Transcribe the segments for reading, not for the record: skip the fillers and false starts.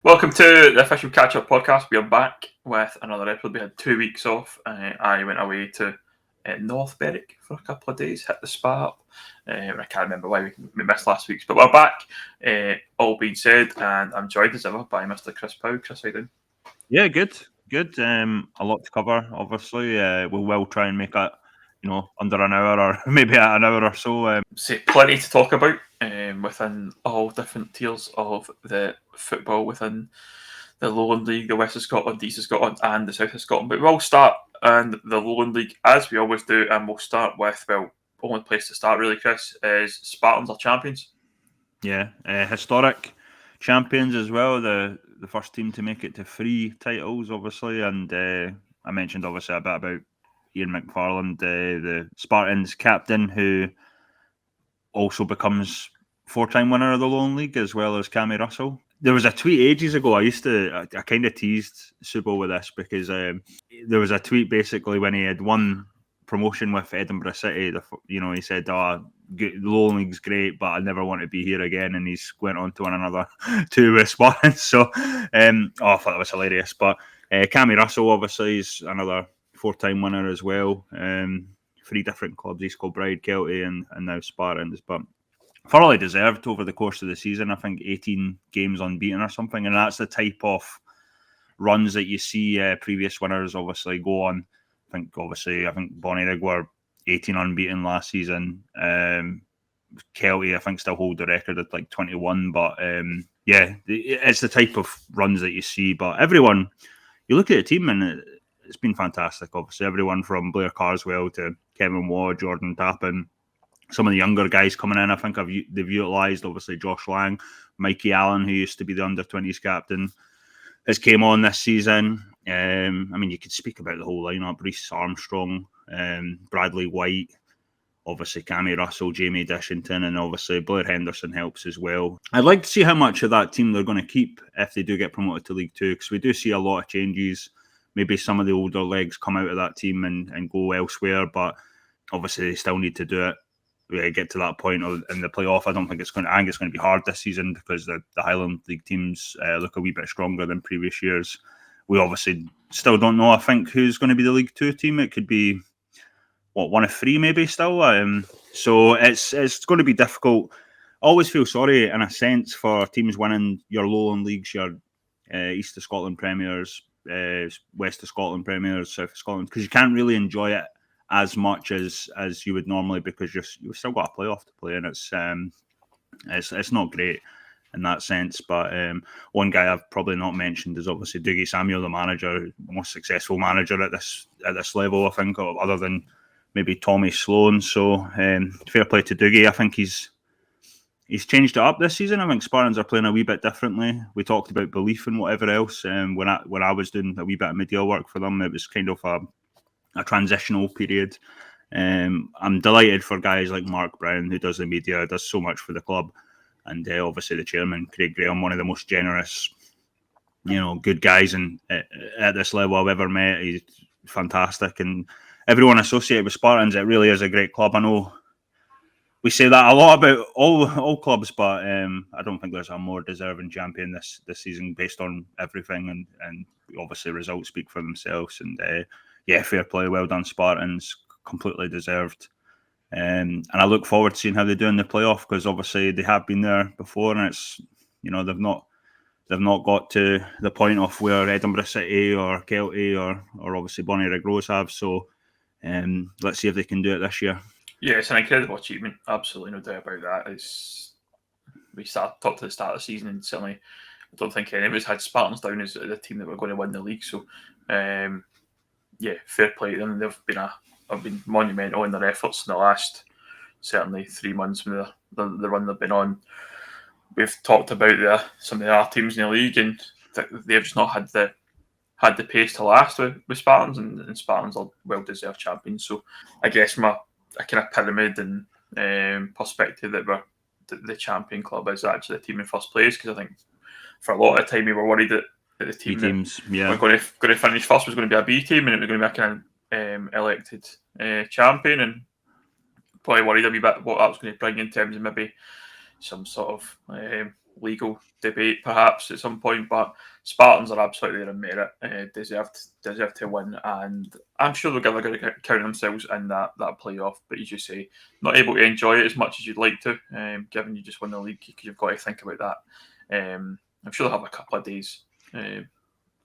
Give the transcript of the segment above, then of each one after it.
Welcome to the official Catchup podcast. We are back with another episode. We had 2 weeks off. I went away to North Berwick for a couple of days, hit the spa. I can't remember why we missed last week's, but we're back. All being said, and I'm joined as ever by Mr. Chris Pow. Chris, how you doing? Yeah, good. A lot to cover, obviously. We will try and make it, under an hour or maybe an hour or so. Plenty to talk about within all different tiers of the football within the Lowland League, the West of Scotland, the East of Scotland, and the South of Scotland. But we'll start in the Lowland League as we always do, and we'll start with, only place to start really, Chris, is Spartans are champions. Yeah, historic champions as well. The first team to make it to 3 titles, obviously. And I mentioned, obviously, a bit about Ian McFarland, the Spartans captain, who also becomes 4-time winner of the Lowland League, as well as Cammy Russell. There was a tweet ages ago. I kind of teased Subo with this because there was a tweet basically when he had won promotion with Edinburgh City. He said, the Lowland League's great, but I never want to be here again. And he's went on to win another 2 with Spartans. So, I thought that was hilarious. But Cammy Russell, obviously, is another 4-time winner as well. 3 different clubs, East Kilbride, Kelty, and now Spartans. But thoroughly deserved over the course of the season. I think 18 games unbeaten or something, and that's the type of runs that you see previous winners obviously go on. I think Bonnyrigg were 18 unbeaten last season. Kelty, I think, still hold the record at like 21. But it's the type of runs that you see. But everyone, you look at the team and it's been fantastic. Obviously, everyone from Blair Carswell to Kevin Waugh, Jordan Tappin, some of the younger guys coming in, I think they've utilised, obviously, Josh Lang, Mikey Allen, who used to be the under-20s captain, has came on this season. You could speak about the whole lineup: Reece Armstrong, Bradley White, obviously Cammy Russell, Jamie Dishington, and obviously Blair Henderson helps as well. I'd like to see how much of that team they're going to keep if they do get promoted to League Two, because we do see a lot of changes. Maybe some of the older legs come out of that team and go elsewhere, but obviously they still need to do it. We get to that point in the playoff. I think it's going to be hard this season because the Highland League teams look a wee bit stronger than previous years. We obviously still don't know, I think, who's going to be the League Two team. It could be one of 3 maybe still. So it's going to be difficult. I always feel sorry in a sense for teams winning your Lowland Leagues, your East of Scotland Premiers, West of Scotland Premiers, South of Scotland, because you can't really enjoy it as much as you would normally, because you've still got a playoff to play, and it's not great in that sense. But one guy I've probably not mentioned is obviously Dougie Samuel, the manager, most successful manager at this level, I think, other than maybe Tommy Sloan. So fair play to Dougie. I think he's changed it up this season. I think Spartans are playing a wee bit differently. We talked about belief and whatever else. When I was doing a wee bit of media work for them, it was kind of a transitional period. I'm delighted for guys like Mark Brown, who does the media, does so much for the club, and obviously the chairman, Craig Graham, one of the most generous, good guys at this level I've ever met. He's fantastic, and everyone associated with Spartans, it really is a great club. I know we say that a lot about all clubs, but I don't think there's a more deserving champion this season based on everything, and obviously results speak for themselves. And fair play, well done Spartans, completely deserved. And I look forward to seeing how they do in the playoff, because obviously they have been there before, and it's they've not got to the point of where Edinburgh City or Kelty or obviously Bonnyrigg Rose have. So let's see if they can do it this year. Yeah, it's an incredible achievement. Absolutely no doubt about that. We talked at the start of the season, and certainly I don't think any of us had Spartans down as the team that were going to win the league. So, fair play to them. They've been monumental in their efforts in the last certainly 3 months from the run they've been on. We've talked about some of the other teams in the league, and they've just not had the pace to last with Spartans, and Spartans are well deserved champions. So, I guess from a kind of pyramid and perspective, that the champion club is actually the team in first place, because I think for a lot of time we were worried that the team that were going to finish first was going to be a B team, and it was going to be a kind of elected champion, and probably worried a wee bit what that was going to bring in terms of maybe some sort of legal debate perhaps at some point, but Spartans are absolutely in merit, deserved to win, and I'm sure they're going to count themselves in that playoff. But as you say, not able to enjoy it as much as you'd like to, given you just won the league, because you've got to think about that. I'm sure they'll have a couple of days, next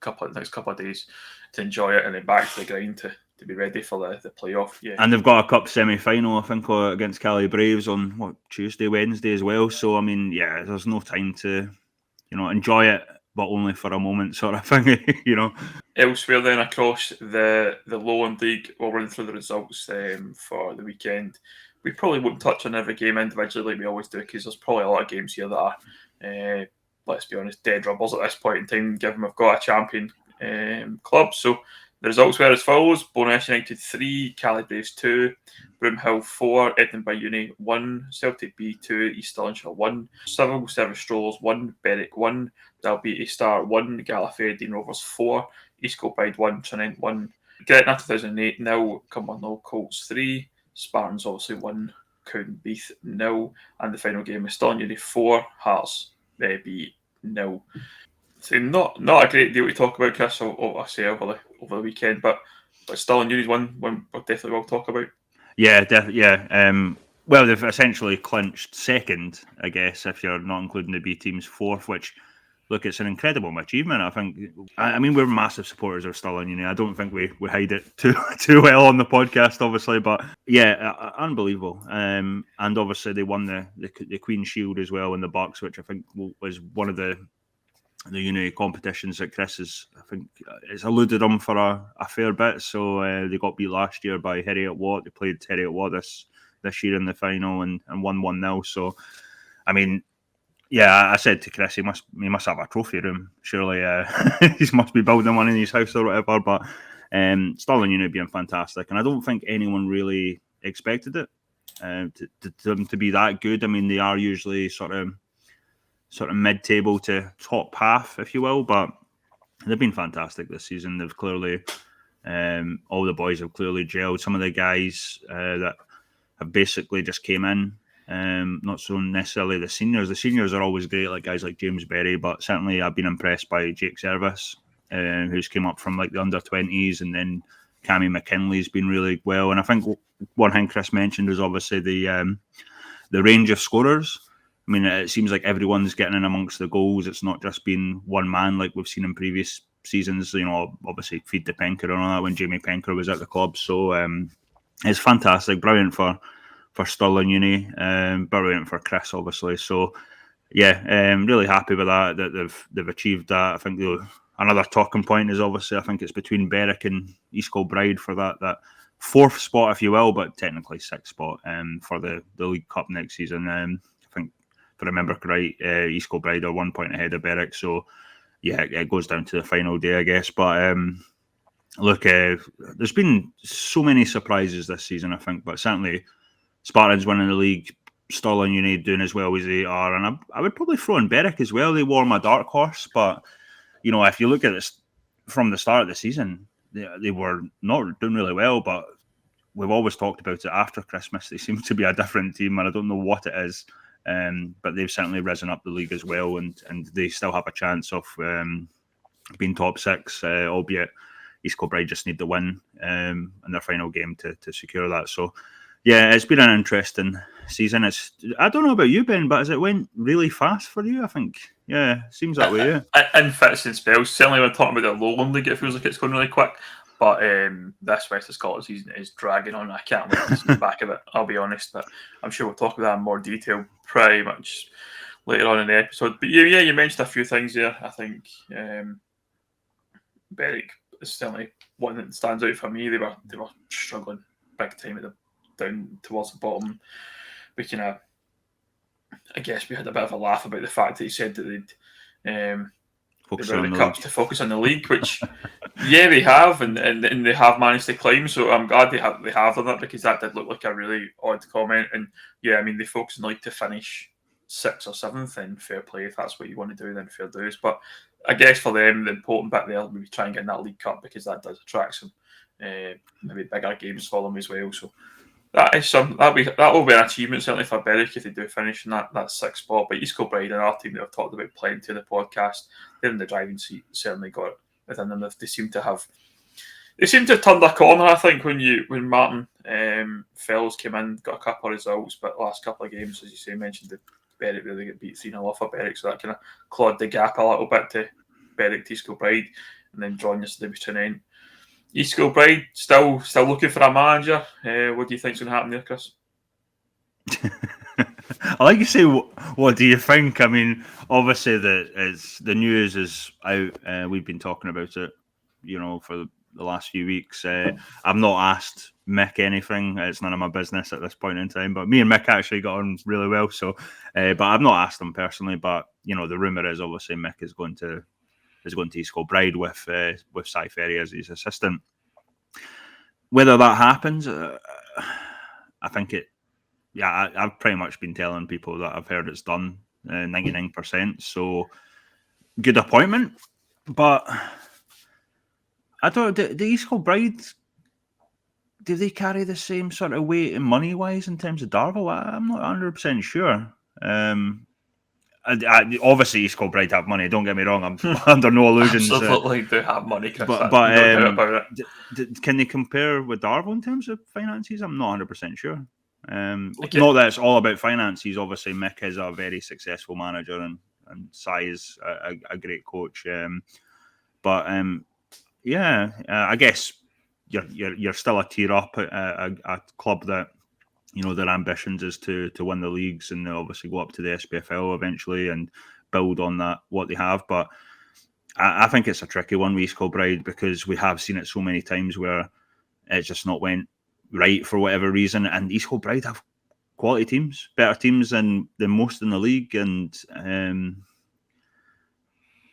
couple of days to enjoy it, and then back to the grind to be ready for the playoff. Yeah, and they've got a cup semi-final, I think, against Cali Braves on Tuesday, Wednesday as well. So I mean, yeah, there's no time to enjoy it, but only for a moment, sort of thing. Elsewhere then across the Lowland League, we'll run through the results for the weekend. We probably won't touch on every game individually like we always do, because there's probably a lot of games here that are, let's be honest, dead rubbers at this point in time, given we've got a champion club. So the results were as follows: Bonus United 3, Cali Braves 2, Broomhill 4, Edinburgh Uni 1, Celtic B 2, East Stirlingshire 1, Civil Service Strollers 1, Berwick 1, Dalbeattie Star 1, Gallifreyan Rovers 4, East Kilbride 1, Trinent 1, Gretna 2008 0, Cumbernauld Colts 3, Spartans obviously 1, Cowdenbeath 0, and the final game is Stirling Uni 4, Hearts B 0. So not a great deal to talk about, Chris, I say over the weekend, but Stirling Uni's one we definitely will talk about. Yeah, definitely. Yeah. Well, they've essentially clinched second, I guess, if you're not including the B team's fourth, which, look, it's an incredible achievement. I think. I mean, we're massive supporters of Stirling Uni. I don't think we hide it too well on the podcast, obviously, but yeah, unbelievable. And obviously they won the Queen Shield as well in the Bucks, which I think was one of the uni competitions that Chris has, I think, it's eluded them for a fair bit. So they got beat last year by Heriot Watt. They played Heriot Watt this year in the final and won 1-0. So, I mean, yeah, I said to Chris, he must have a trophy room. Surely he must be building one in his house or whatever. But Stirling Uni being fantastic, and I don't think anyone really expected it to be that good. I mean, they are usually sort of mid-table to top half, if you will, but they've been fantastic this season. They've clearly, all the boys have clearly gelled. Some of the guys that have basically just came in, not so necessarily the seniors. The seniors are always great, like guys like James Berry, but certainly I've been impressed by Jake Service, who's came up from like the under-20s, and then Cammy McKinley's been really well. And I think one thing Chris mentioned is obviously the range of scorers. I mean, it seems like everyone's getting in amongst the goals. It's not just been one man like we've seen in previous seasons. Obviously feed the Penker and all that when Jamie Penker was at the club. So it's fantastic, brilliant for Stirling Uni, brilliant for Chris, obviously. So yeah, really happy with that they've achieved that. I think another talking point is obviously I think it's between Berwick and East Kilbride for that fourth spot, if you will, but technically sixth spot for the League Cup next season. I think, if I remember right, East Kilbride are 1 point ahead of Berwick. So yeah, it goes down to the final day, I guess. But look, there's been so many surprises this season, I think, but certainly Spartans winning the league, Stirling Uni doing as well as they are, and I would probably throw in Berwick as well. They wore my dark horse, but if you look at this from the start of the season, they were not doing really well, but we've always talked about it after Christmas. They seem to be a different team, and I don't know what it is. But they've certainly risen up the league as well, and they still have a chance of being top six, albeit East Kilbride just need the win in their final game to secure that. So, yeah, it's been an interesting season. I don't know about you, Ben, but has it went really fast for you? I think, yeah, seems that way, yeah. In fits and spells. Certainly when talking about the Lowland League, it feels like it's going really quick. But this West of Scotland season is dragging on. I can't wait to see the back of it, I'll be honest. But I'm sure we'll talk about that in more detail pretty much later on in the episode. But yeah, you mentioned a few things there. I think Berwick is certainly one that stands out for me. They were struggling big time down towards the bottom. I guess we had a bit of a laugh about the fact that he said that they'd Focus they on the the cups league. to focus on the league, which yeah, they have, and they have managed to climb. So I'm glad they have done that, because that did look like a really odd comment. And yeah, I mean, they focus on the league to finish 6th or 7th, and fair play. If that's what you want to do, then fair dues. But I guess for them, the important bit there will be trying to get in that League Cup, because that does attract some maybe bigger games for them as well. So that will be an achievement certainly for Berwick if they do finish in that sixth spot. But East Kilbride, another team that I've talked about plenty in the podcast, they're in the driving seat. Certainly got it within them. They seem to have turned a corner. I think when Martin Fells came in, got a couple of results, but the last couple of games, as you say, mentioned the Berwick really get beat 3-0 off of Berwick, so that kind of clawed the gap a little bit to Berwick to East Kilbride, and then drawing yesterday was Trinent. East Kilbride still looking for a manager. What do you think's going to happen there, Chris? I like you say, what do you think? I mean, obviously the news is out. We've been talking about it, for the last few weeks. I've not asked Mick anything. It's none of my business at this point in time. But me and Mick actually got on really well. So, but I've not asked him personally. But the rumor is obviously Mick is going to East Kilbride with Cy Ferry as his assistant. Whether that happens, I think it. Yeah, I've pretty much been telling people that I've heard it's done 99%. So good appointment, but I don't. The East Kilbride, do they carry the same sort of weight and money wise in terms of Darvel? I'm not 100% sure. Obviously East Kilbride have money. Don't get me wrong. I'm under no illusions. Absolutely, do have money, Chris. But no doubt about it. Can they compare with Darvel in terms of finances? I'm not 100% sure. Okay. Not that it's all about finances. Obviously, Mick is a very successful manager, and Cy is a great coach. I guess you're still a tier up at a club that their ambitions is to win the leagues and obviously go up to the SPFL eventually and build on that what they have. But I think it's a tricky one with East Kilbride because we have seen it so many times where it's just not went right for whatever reason, and East Kilbride have quality teams, better teams than most in the league, and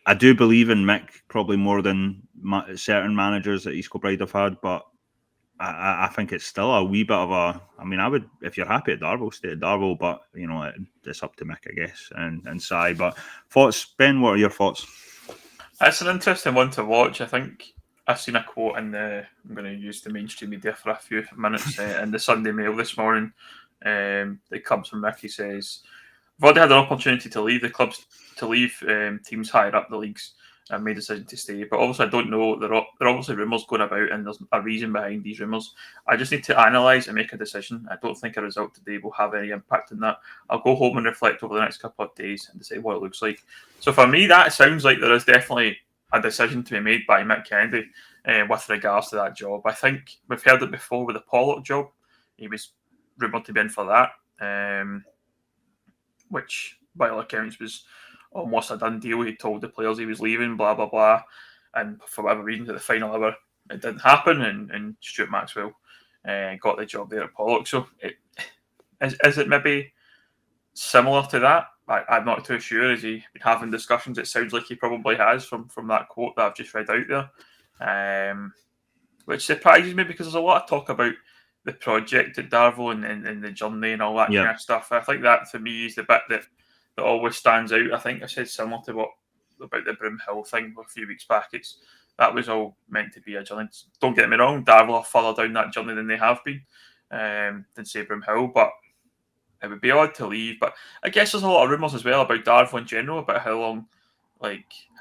I do believe in Mick probably more than certain managers that East Kilbride have had, but I think it's still a wee bit of a. I mean, I would, if you're happy at Darvel, stay at Darvel, but it's up to Mick, I guess, and Cy. But thoughts, Ben? What are your thoughts? It's an interesting one to watch. I think I've seen a quote in I'm going to use the mainstream media for a few minutes in the Sunday Mail this morning. It comes from Mick. He says, "I've already had an opportunity to leave the clubs, to leave teams higher up the leagues, and made a decision to stay. But obviously, I don't know. There are obviously rumours going about, and there's a reason behind these rumours. I just need to analyse and make a decision. I don't think a result today will have any impact on that. I'll go home and reflect over the next couple of days and decide what it looks like." So for me, that sounds like there is definitely a decision to be made by Mick Kennedy with regards to that job. I think we've heard it before with the Pollock job. He was rumoured to be in for that, which by all accounts was almost a done deal. He told the players he was leaving, blah, blah, blah. And for whatever reason, at the final hour, it didn't happen, and Stuart Maxwell got the job there at Pollock. So is it maybe similar to that? I'm not too sure. Has he been having discussions? It sounds like he probably has from that quote that I've just read out there, which surprises me because there's a lot of talk about the project at Darvel and the journey and all that kind of stuff. I think that, for me, is the bit that always stands out. I think I said similar to what about the Broomhill thing a few weeks back. That was all meant to be a journey. Don't get me wrong, Darvel are further down that journey than they have been, than say Broomhill, but it would be odd to leave. But I guess there's a lot of rumours as well about Darvel in general, about how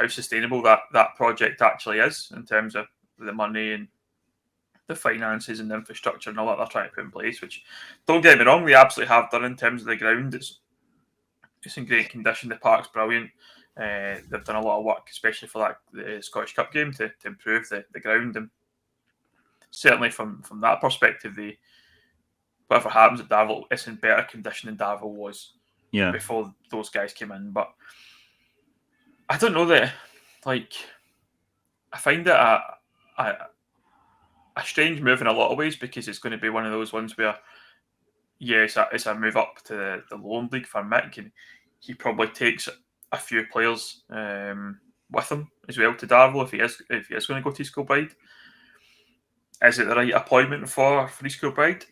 sustainable that project actually is in terms of the money and the finances and the infrastructure and all that they're trying to put in place, which, don't get me wrong, they absolutely have done in terms of the ground. It's in great condition. The park's brilliant. They've done a lot of work, especially for the Scottish Cup game, to improve the ground. And certainly from that perspective, whatever happens at Darvel, it's in better condition than Darvel was before those guys came in. But I don't know that, I find it a strange move in a lot of ways, because it's going to be one of those ones where, it's a move up to the Lowland League for Mick, and he probably takes a few players with him as well to Darvel if he is going to go to East Kilbride. Is it the right appointment for East Kilbride?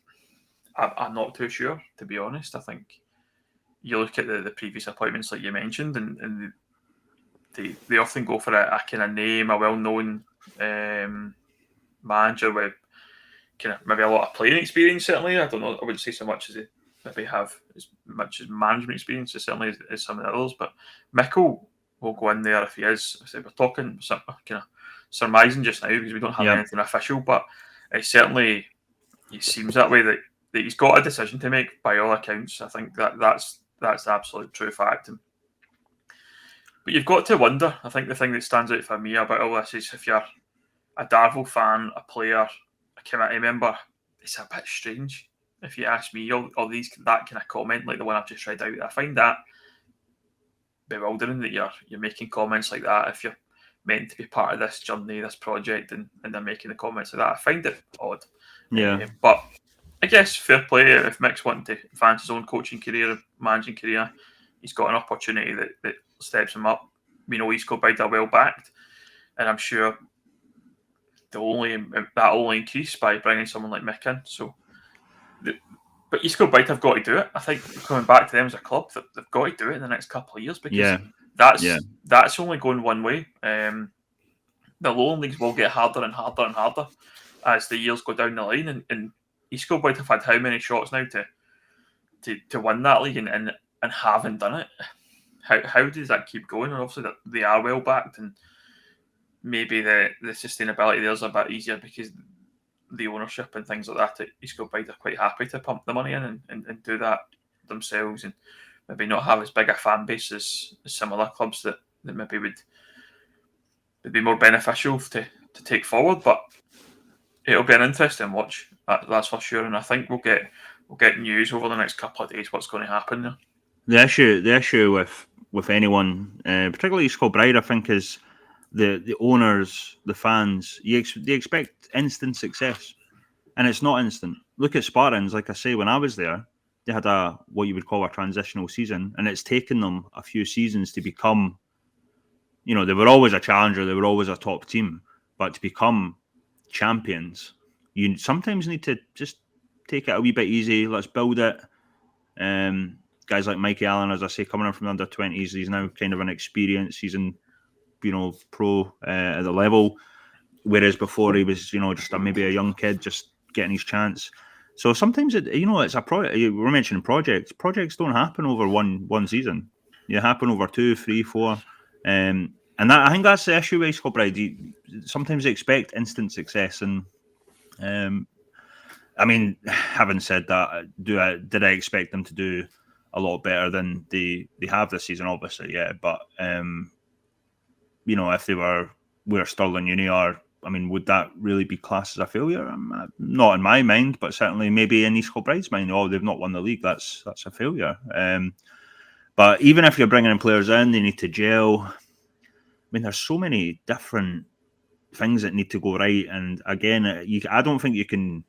I'm not too sure, to be honest. I think you look at the previous appointments, like you mentioned, and they often go for a kind of name, a well-known manager with kind of maybe a lot of playing experience. Certainly, I don't know. I wouldn't say so much as they maybe have as much as management experience as certainly as some of the others. But Mickle will go in there if he is. We're talking some kind of surmising just now because we don't have anything official, but it certainly he seems that way that he's got a decision to make by all accounts. I think that's the absolute true fact. But you've got to wonder. I think the thing that stands out for me about all this is if you're a Darvel fan, a player, a committee member, it's a bit strange. If you ask me, all these that kind of comment like the one I've just read out, I find that bewildering that you're making comments like that if you're meant to be part of this journey, this project, and they're making the comments like that. I find it odd. Yeah. But I guess fair play if Mick's wanting to advance his own coaching career, managing career, he's got an opportunity that steps him up. We know East Kilbride are well backed, and I'm sure that only increase by bringing someone like Mick in. So, but East Kilbride have got to do it. I think coming back to them as a club, they've got to do it in the next couple of years because that's only going one way. The Lowland Leagues will get harder and harder and harder as the years go down the line, and East Kilbride have had how many shots now to win that league and haven't done it. How does that keep going? And obviously they are well backed, and maybe the sustainability there's a bit easier because the ownership and things like that at East Kilbride are quite happy to pump the money in and do that themselves, and maybe not have as big a fan base as some other clubs that maybe would be more beneficial to take forward. But it'll be an interesting watch, that's for sure, and I think we'll get news over the next couple of days what's going to happen there. The issue with anyone, particularly East Kilbride, I think, is the owners, the fans. They expect instant success, and it's not instant. Look at Spartans. Like I say, when I was there, they had what you would call a transitional season, and it's taken them a few seasons to become. They were always a challenger. They were always a top team, but to become champions, you sometimes need to just take it a wee bit easy. Let's build it. Guys like Mikey Allen, as I say, coming in from the under-20s, he's now kind of an experienced. He's in, pro at the level, whereas before he was, just maybe a young kid just getting his chance. So sometimes it's a project. We're mentioning projects. Projects don't happen over one season. They happen over 2, 3, 4. And I think that's the issue with East Kilbride. Sometimes they expect instant success, and I mean, having said that, did I expect them to do a lot better than they have this season? Obviously, yeah. But if they were where Stirling Uni are, I mean, would that really be classed as a failure? Not in my mind, but certainly maybe in East Kilbride's mind. Oh, they've not won the league. That's a failure. But even if you're bringing in players in, they need to gel. I mean, there's so many different things that need to go right. And again, I don't think you can,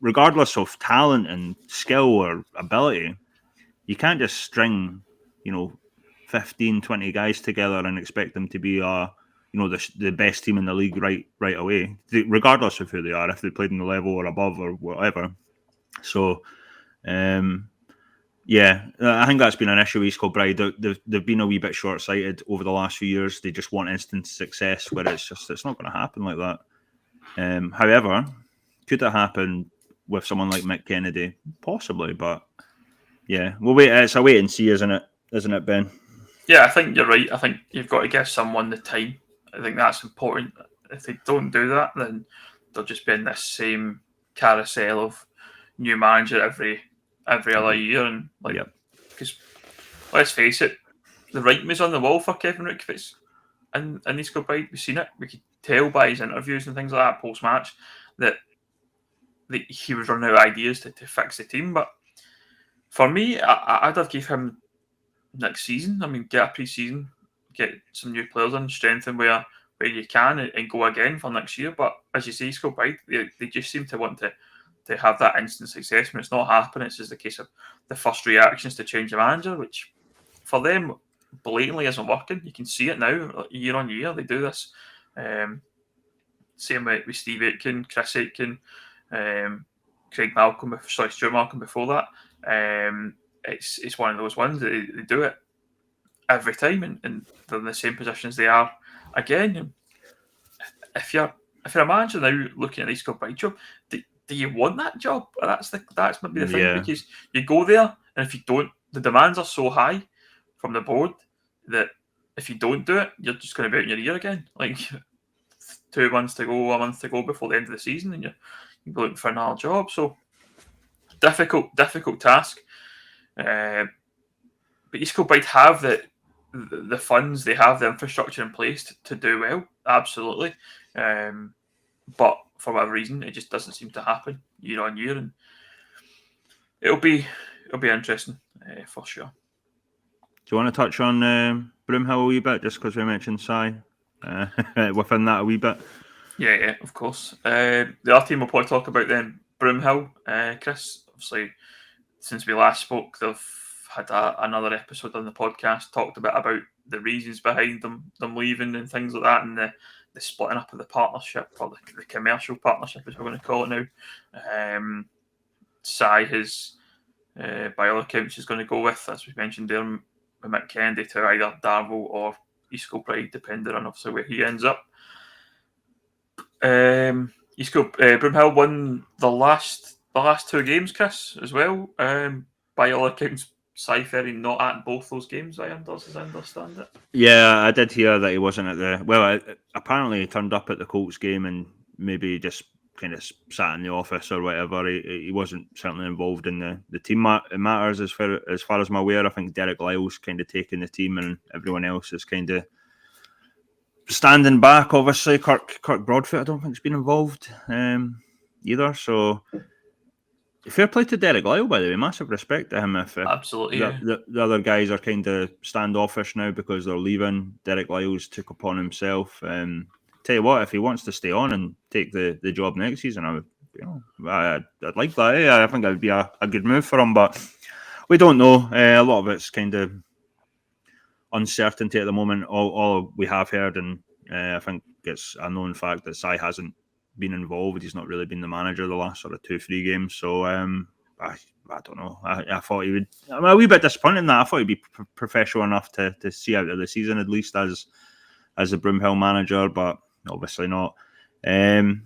regardless of talent and skill or ability, you can't just string, 15, 20 guys together and expect them to be the best team in the league right away, regardless of who they are, if they played in the level or above or whatever. So, yeah, I think that's been an issue with East Kilbride. They've been a wee bit short-sighted over the last few years. They just want instant success, where it's not going to happen like that. However, could it happen with someone like Mick Kennedy? Possibly, but yeah, we'll wait. It's a wait and see, isn't it, Ben? Yeah, I think you're right. I think you've got to give someone the time. I think that's important. If they don't do that, then they'll just be in this same carousel of new manager every other year, and because let's face it, the writing was on the wall for Kevin Rickwitz in East Kilbride. We've seen it. We could tell by his interviews and things like that post match that he was running out of ideas to fix the team. But for me, I'd have given him next season. I mean, get a pre-season, get some new players in, strengthen where you can, and go again for next year. But as you say, East Kilbride, they just seem to want to have that instant success. When it's not happening, it's just a case of the first reactions to change the manager, which for them blatantly isn't working. You can see it now, year on year. They do this. Same with Steve Aitken, Chris Aitken, Stuart Malcolm before that. It's one of those ones that they do it every time, and they're in the same positions they are again. If you're if you're a manager now looking at the East Kilbride job, do you want that job? That's maybe the thing, because you go there, and if you don't, the demands are so high from the board that if you don't do it, you're just going to be out in your ear again. Like 2 months to go, a month to go before the end of the season, and you're looking for another job. So difficult task. But East Kilbride have the funds, they have the infrastructure in place to do well, absolutely. But for whatever reason, it just doesn't seem to happen year on year, and it'll be interesting for sure. Do you want to touch on Broomhill a wee bit, just because we mentioned Si within that a wee bit? Yeah, of course. The other team we'll probably talk about then, Broomhill. Chris, obviously, since we last spoke, they've had another episode on the podcast, talked a bit about the reasons behind them leaving and things like that, and the splitting up of the partnership, or the commercial partnership, as we're going to call it now. Si has, by all accounts, is going to go with, as we mentioned there, Mick Kennedy to either Darvel or East Kilbride, depending on obviously where he ends up. Broomhill won the last 2 games, Chris, as well. By all accounts, Si Ferry not at both those games, as I understand it. Yeah, I did hear that he wasn't at the... Well, apparently he turned up at the Colts game and maybe just kind of sat in the office or whatever. He wasn't certainly involved in the team matters as far as I'm aware. I think Derek Lyle's kind of taking the team and everyone else is kind of standing back. Obviously, Kirk Broadfoot, I don't think, has been involved either. So fair play to Derek Lyle, by the way. Massive respect to him. If absolutely, the other guys are kind of standoffish now because they're leaving, Derek Lyle's took upon himself. Tell you what, if he wants to stay on and take the job next season, I'd like that. I think that would be a good move for him, but we don't know. A lot of it's kind of uncertainty at the moment. All we have heard, and I think it's a known fact that Si hasn't been involved. He's not really been the manager the last sort of 2-3 games. So I don't know. I thought he would. I'm a wee bit disappointed in that. I thought he'd be professional enough to see out of the season at least as a Broomhill manager, but obviously not. The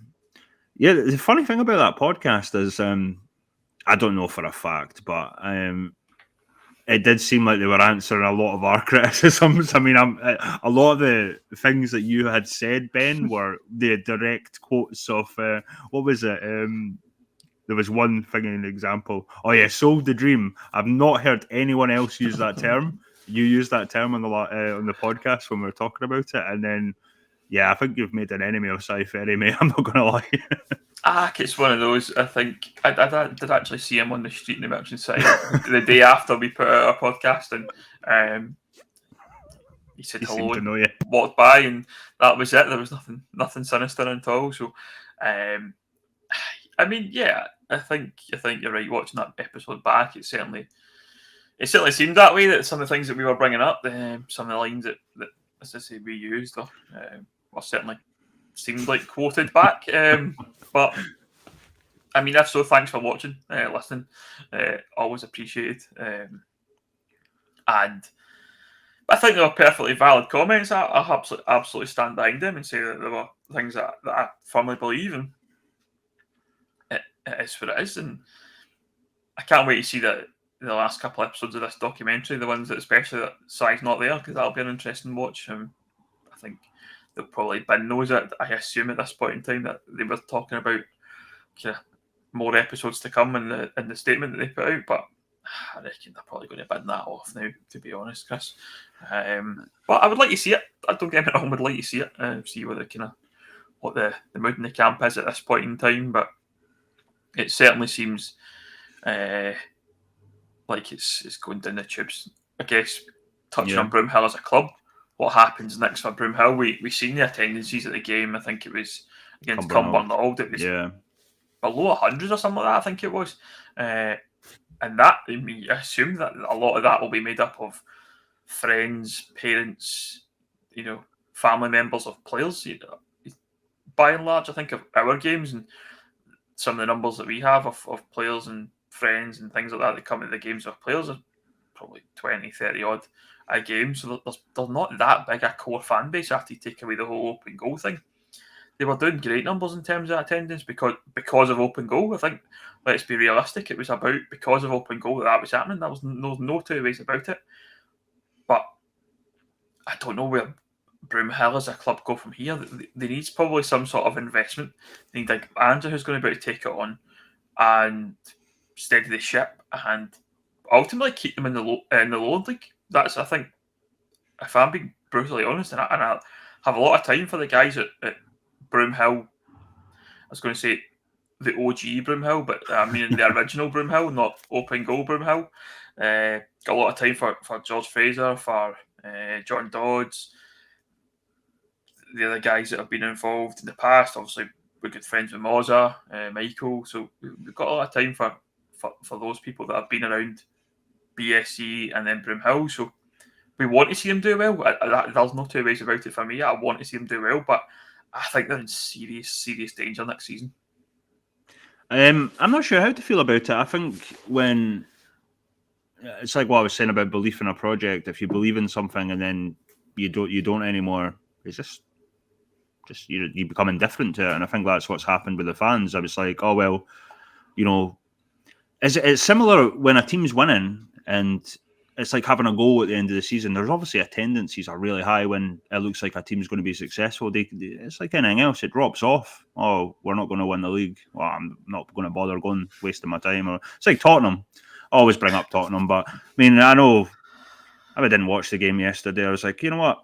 funny thing about that podcast is I don't know for a fact, but it did seem like they were answering a lot of our criticisms. I mean, a lot of the things that you had said, Ben, were the direct quotes of what was it? There was one thing in an example. Oh yeah, sold the dream. I've not heard anyone else use that term. You used that term on the podcast when we were talking about it, and then I think you've made an enemy of Si Ferry, mate. I'm not going to lie. It's one of those. I think I did actually see him on the street in the Merchant the day after we put out our podcast, and he said hello and walked by, and that was it. There was nothing sinister at all. So, I mean, I think you're right. Watching that episode back, it certainly seemed that way. That some of the things that we were bringing up, some of the lines that as I say we used, were certainly seemed like quoted back. But I mean, if so, thanks for watching, listening. Always appreciated. And I think they were perfectly valid comments. I absolutely stand behind them and say that there were things that I firmly believe in. It is what it is, and I can't wait to see the last couple of episodes of this documentary, the ones that especially that Si's not there, because that'll be an interesting watch. I think they'll probably bin those. I assume at this point in time that they were talking about more episodes to come in the statement that they put out, but I reckon they're probably going to bin that off now, to be honest, Chris. But I would like to see it. I don't get me wrong, I would like to see it, see what the mood in the camp is at this point in time, but it certainly seems like it's going down the tubes. I guess touching on Broomhill as a club, what happens next for Broomhill? We seen the attendances at the game. I think it was against Cumbernauld. It was below 100 or something like that. I think it was, and that I assume that a lot of that will be made up of friends, parents, family members of players. By and large, I think of our games and some of the numbers that we have of players and friends and things like that come to the games of players are probably 20, 30 odd a game. So there's not that big a core fan base after you take away the whole open goal thing. they were doing great numbers in terms of attendance because of open goal. I think, let's be realistic, it was about because of open goal that was happening. There was no two ways about it. But I don't know where Broomhill as a club go from here. They need probably some sort of investment. They need a manager who's going to be able to take it on and steady the ship and ultimately keep them in the Lowland League. That's, I think, if I'm being brutally honest, and I have a lot of time for the guys at Broomhill. I was going to say the OG Broomhill, but I mean the original Broomhill, not open goal Broomhill. Got a lot of time for George Fraser, for John Dodds, the other guys that have been involved in the past. Obviously, we're good friends with Moza, Michael, so we've got a lot of time for those people that have been around BSC and then Broomhill. So we want to see them do well. There's no two ways about it for me. I want to see them do well, but I think they're in serious danger next season. I'm not sure how to feel about it. I think when it's like what I was saying about belief in a project. If you believe in something and then you don't anymore, it's just you become indifferent to it. And I think that's what's happened with the fans. I was like, oh well, it's similar when a team's winning and it's like having a goal at the end of the season. There's obviously tendencies are really high when it looks like a team's going to be successful. It's like anything else; it drops off. Oh, we're not going to win the league. Well, I'm not going to bother wasting my time. Or it's like Tottenham. I always bring up Tottenham, but I mean, I know I didn't watch the game yesterday. I was like, you know what?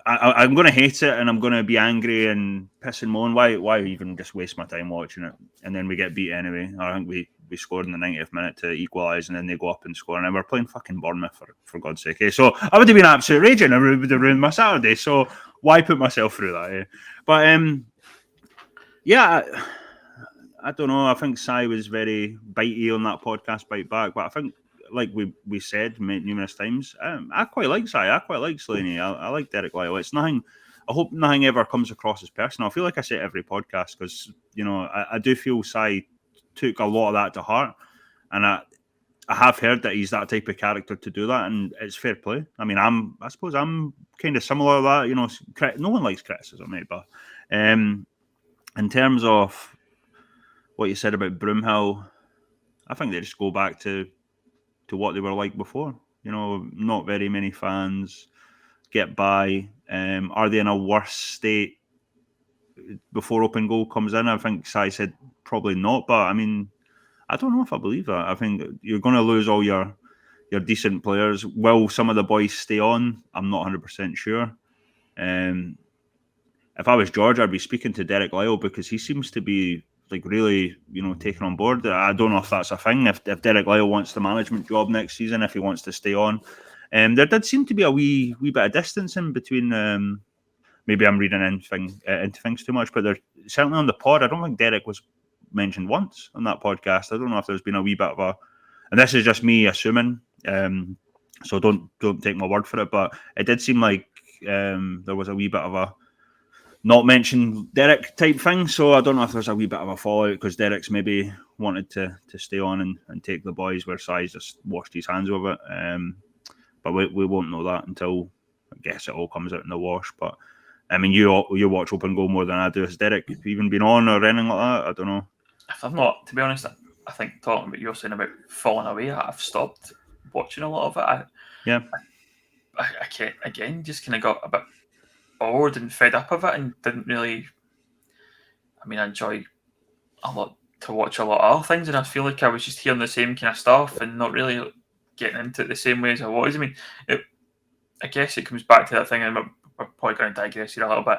I'm going to hate it and I'm going to be angry and piss and moan. Why even just waste my time watching it? And then we get beat anyway. I think we scored in the 90th minute to equalise and then they go up and score. And we're playing fucking Bournemouth, for God's sake. Eh? So I would have been absolute raging. I would have ruined my Saturday. So why put myself through that? Eh? But yeah, I don't know. I think Sai was very bitey on that podcast, Bite Back. But I think, like we said numerous times, I quite like Sai. I quite like Slaney. I like Derek Lyle. It's nothing. I hope nothing ever comes across as personal. I feel like I say it every podcast because I do feel Sai took a lot of that to heart, and I have heard that he's that type of character to do that, and it's fair play. I mean, I suppose I'm kind of similar to that. No one likes criticism, mate, but in terms of what you said about Broomhill, I think they just go back to what they were like before. Not very many fans get by. Are they in a worse state before open goal comes in? I think Sai said probably not, but I mean, I don't know if I believe that. I think you're going to lose all your decent players. Will some of the boys stay on? I'm not 100% sure. If I was George, I'd be speaking to Derek Lyle because he seems to be like really, taken on board. I don't know if that's a thing. If Derek Lyle wants the management job next season, if he wants to stay on, there did seem to be a wee bit of distance in between. Maybe I'm reading into things too much, but they're certainly on the pod. I don't think Derek was mentioned once on that podcast. I don't know if there's been a wee bit of and this is just me assuming. So don't take my word for it, but it did seem like there was a wee bit of a not mention Derek type thing. So I don't know if there's a wee bit of a fallout because Derek's maybe wanted to stay on and take the boys where Sai's just washed his hands of it. But we won't know that until I guess it all comes out in the wash. But I mean, you watch open goal more than I do. Has Derek even been on or anything like that? I don't know. If I'm not, to be honest, I think talking about you're saying about falling away, I've stopped watching a lot of it. I can't, again, just kind of got a bit bored and fed up of it and didn't really. I mean, I enjoy a lot to watch a lot of other things, and I feel like I was just hearing the same kind of stuff and not really getting into it the same way as I was. I mean, I guess it comes back to that thing, and we're probably going to digress here a little bit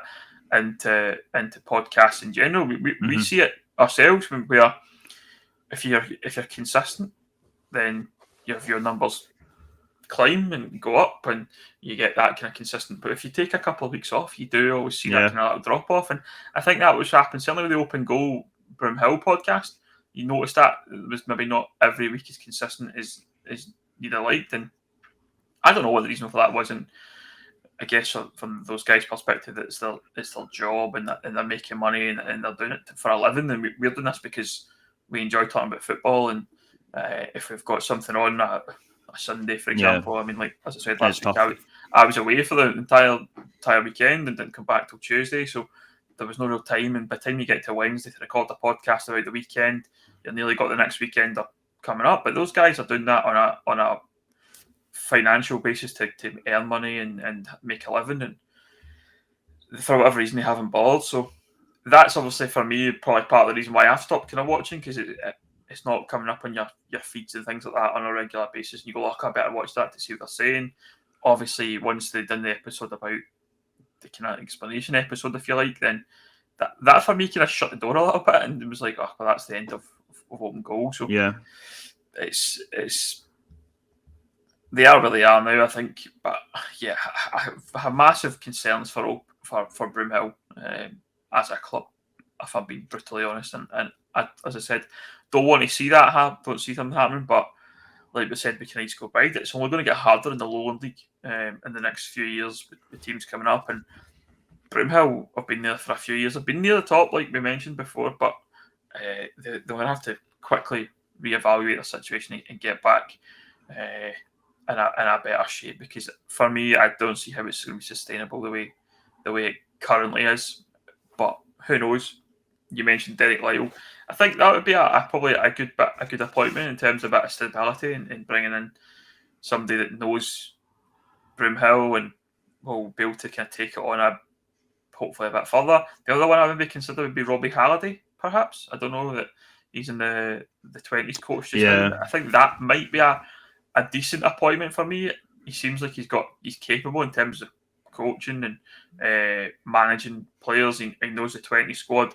into podcasts in general. We see it ourselves where if you're consistent, then your numbers climb and go up and you get that kind of consistent. But if you take a couple of weeks off, you do always see that kind of drop off. And I think that was happening certainly with the Open Goal Broomhill podcast. You noticed that it was maybe not every week as consistent as you'd have liked. And I don't know what the reason for that was. And I guess from those guys' perspective, it's their job and they're making money and they're doing it for a living. And we're doing this because we enjoy talking about football. And if we've got something on a Sunday, for example, I mean, like as I said last week, I was away for the entire weekend and didn't come back till Tuesday. So there was no real time, and by the time you get to Wednesday to record the podcast about the weekend, you've nearly got the next weekend coming up. But those guys are doing that on a financial basis to earn money and make a living, and for whatever reason they haven't bothered. So that's obviously for me probably part of the reason why I've stopped kind of watching, because it's not coming up on your feeds and things like that on a regular basis. And you go, look, I better watch that to see what they're saying. Obviously, once they've done the episode about the kind of explanation episode, if you like, then that for me kind of shut the door a little bit, and it was like, oh, well, that's the end of open goal. So yeah, it's they are where they are now, I think. But yeah, I have massive concerns for Broomhill as a club, if I'm being brutally honest. And I, as I said, don't want to see that happen. Don't see them happening. But like we said, we can East Kilbride. It's only going to get harder in the Lowland League in the next few years with the teams coming up. And Broomhill have been there for a few years. They've been near the top, like we mentioned before, but they're going to have to quickly reevaluate their situation and get back in a better shape. Because for me, I don't see how it's going to be sustainable the way it currently is. But who knows? You mentioned Derek Lytle. I think that would be probably a good appointment in terms of a bit of stability and bringing in somebody that knows Broomhill and will be able to kind of take it on hopefully a bit further. The other one I would maybe consider would be Robbie Halliday, perhaps. I don't know that he's in the 20s coach just now. I think that might be a decent appointment for me. He seems like he's capable in terms of coaching and managing players. He knows the 20 squad,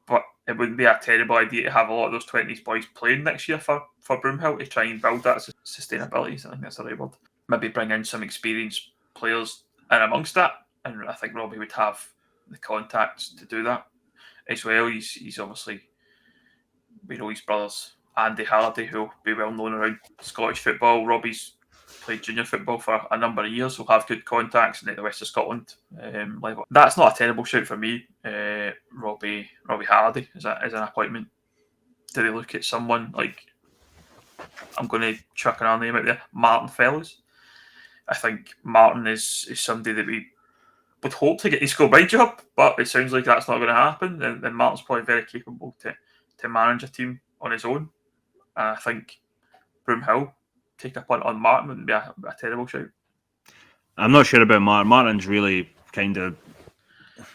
but it wouldn't be a terrible idea to have a lot of those 20s boys playing next year for Broomhill to try and build that sustainability. I think that's the right word. Maybe bring in some experienced players in amongst that, and I think Robbie would have the contacts to do that as well. He's obviously, we know his brothers Andy Halliday, who will be well known around Scottish football. Robbie's played junior football for a number of years, so have good contacts in the west of Scotland level. That's not a terrible shout for me. Robbie Halliday is an appointment. Do they look at someone like, I'm going to chuck another name out there, Martin Fellows? I think Martin is somebody that we would hope to get his Kilbride job, but it sounds like that's not going to happen. And Martin's probably very capable to manage a team on his own. I think Broomhill take a punt on Martin wouldn't be a terrible shout. I'm not sure about Martin. Martin's really kind of,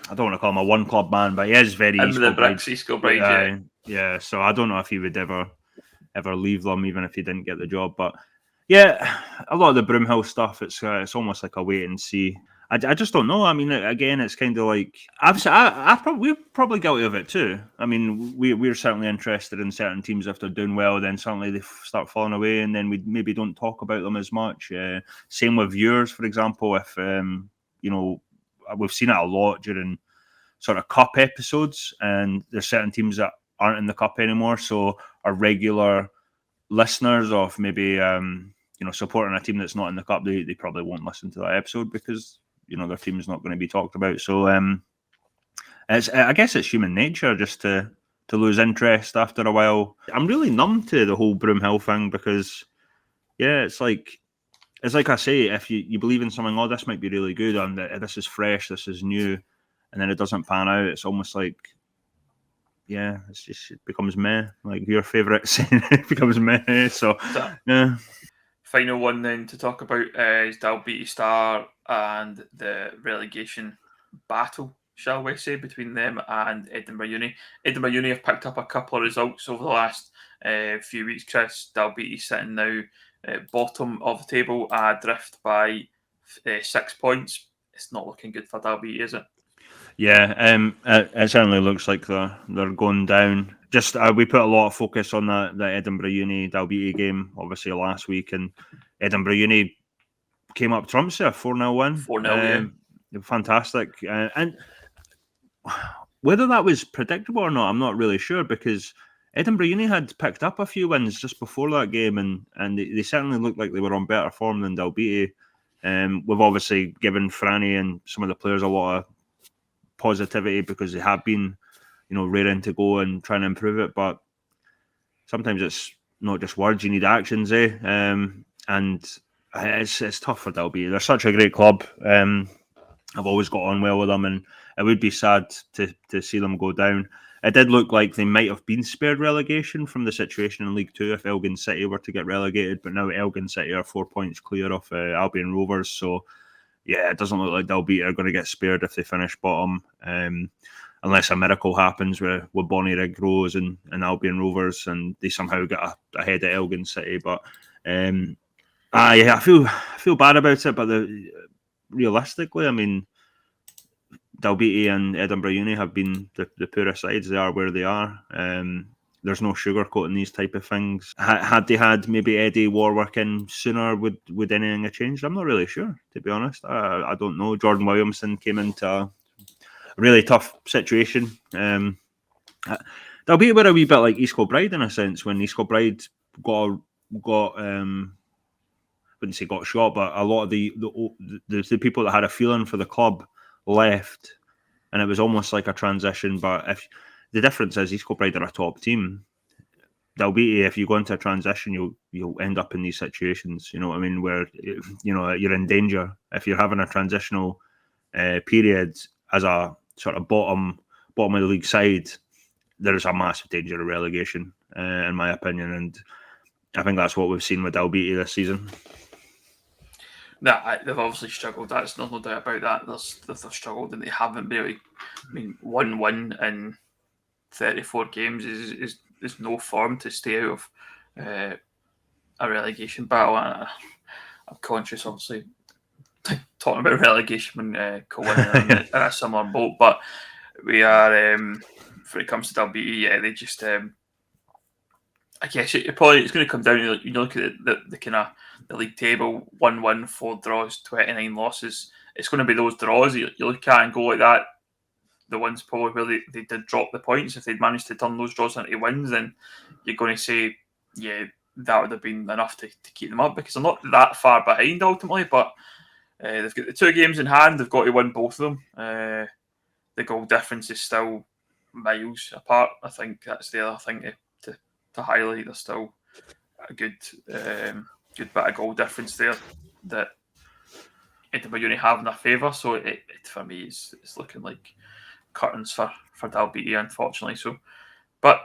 I don't want to call him a one club man, but he is very East Kilbride. Yeah. So I don't know if he would ever leave them, even if he didn't get the job. But yeah, a lot of the Broomhill stuff, it's almost like a wait and see. I just don't know. I mean, again, it's kind of like we're probably guilty of it too. I mean, we're certainly interested in certain teams if they're doing well, then suddenly they start falling away, and then we maybe don't talk about them as much. Same with viewers, for example. If we've seen it a lot during sort of cup episodes, and there's certain teams that aren't in the cup anymore, so our regular listeners of maybe supporting a team that's not in the cup, they probably won't listen to that episode because their team's not going to be talked about. So I guess it's human nature just to lose interest after a while. I'm really numb to the whole Broomhill thing because it's like I say, if you believe in something, this might be really good and this is fresh, this is new, and then it doesn't pan out, it's almost like it becomes meh, like your favourite saying. It becomes meh. So yeah. Final one then to talk about is Dalbeattie Star and the relegation battle, shall we say, between them and Edinburgh Uni. Edinburgh Uni have picked up a couple of results over the last few weeks, Chris. Dalbeattie sitting now bottom of the table, adrift by 6 points. It's not looking good for Dalbeattie, is it? Yeah, it certainly looks like they're going down. Just we put a lot of focus on the Edinburgh Uni Dalbeattie game, obviously last week, and Edinburgh Uni came up trumps a 4-0 win. 4-0, fantastic. And whether that was predictable or not, I'm not really sure because Edinburgh Uni had picked up a few wins just before that game, and they certainly looked like they were on better form than Dalbeattie. We've obviously given Franny and some of the players a lot of positivity because they have been, raring to go and trying to improve it. But sometimes it's not just words; you need actions, and it's tough for Dalbeattie. They're such a great club. I've always got on well with them, and it would be sad to see them go down. It did look like they might have been spared relegation from the situation in League Two if Elgin City were to get relegated, but now Elgin City are 4 points clear of Albion Rovers, so yeah, it doesn't look like Dalbeattie are going to get spared if they finish bottom, unless a miracle happens where Bonnie Rig Rose and Albion Rovers and they somehow get ahead of Elgin City. But I feel bad about it, but realistically, I mean, Dalbeattie and Edinburgh Uni have been the poorest sides. They are where they are. There's no sugarcoating these type of things. Had they had maybe Eddie Warwick in sooner, would anything have changed? I'm not really sure, to be honest. I don't know. Jordan Williamson came into a really tough situation. Dalbeattie were a wee bit like East Kilbride in a sense, when East Kilbride got wouldn't say got shot, but a lot of the people that had a feeling for the club left, and it was almost like a transition. But if the difference is East Kilbride are a top team, Dalbeattie, if you go into a transition, you'll end up in these situations. You know what I mean? Where you're in danger if you're having a transitional period as a sort of bottom of the league side. There's a massive danger of relegation, in my opinion, and I think that's what we've seen with Dalbeattie this season. They've obviously struggled. There's no doubt about that. They've struggled, and they haven't really. I mean, 1 win in 34 games is no form to stay out of a relegation battle. I'm conscious, obviously, talking about relegation when Colin in a similar boat, but we are. When it comes to Dalbeattie, they just. I guess it's going to come down to, look at the kind of the league table: 1 win, 4 draws, 29 losses. It's going to be those draws you look at and go like that. The ones probably where they did drop the points. If they'd managed to turn those draws into wins, then you're going to say, yeah, that would have been enough to keep them up, because they're not that far behind ultimately. But they've got the 2 games in hand. They've got to win both of them. The goal difference is still miles apart. I think that's the other thing to highlight. There's still a good bit of goal difference there that Edinburgh Uni have in their favour. So it for me it's looking like curtains for Dalbeattie, unfortunately. So, but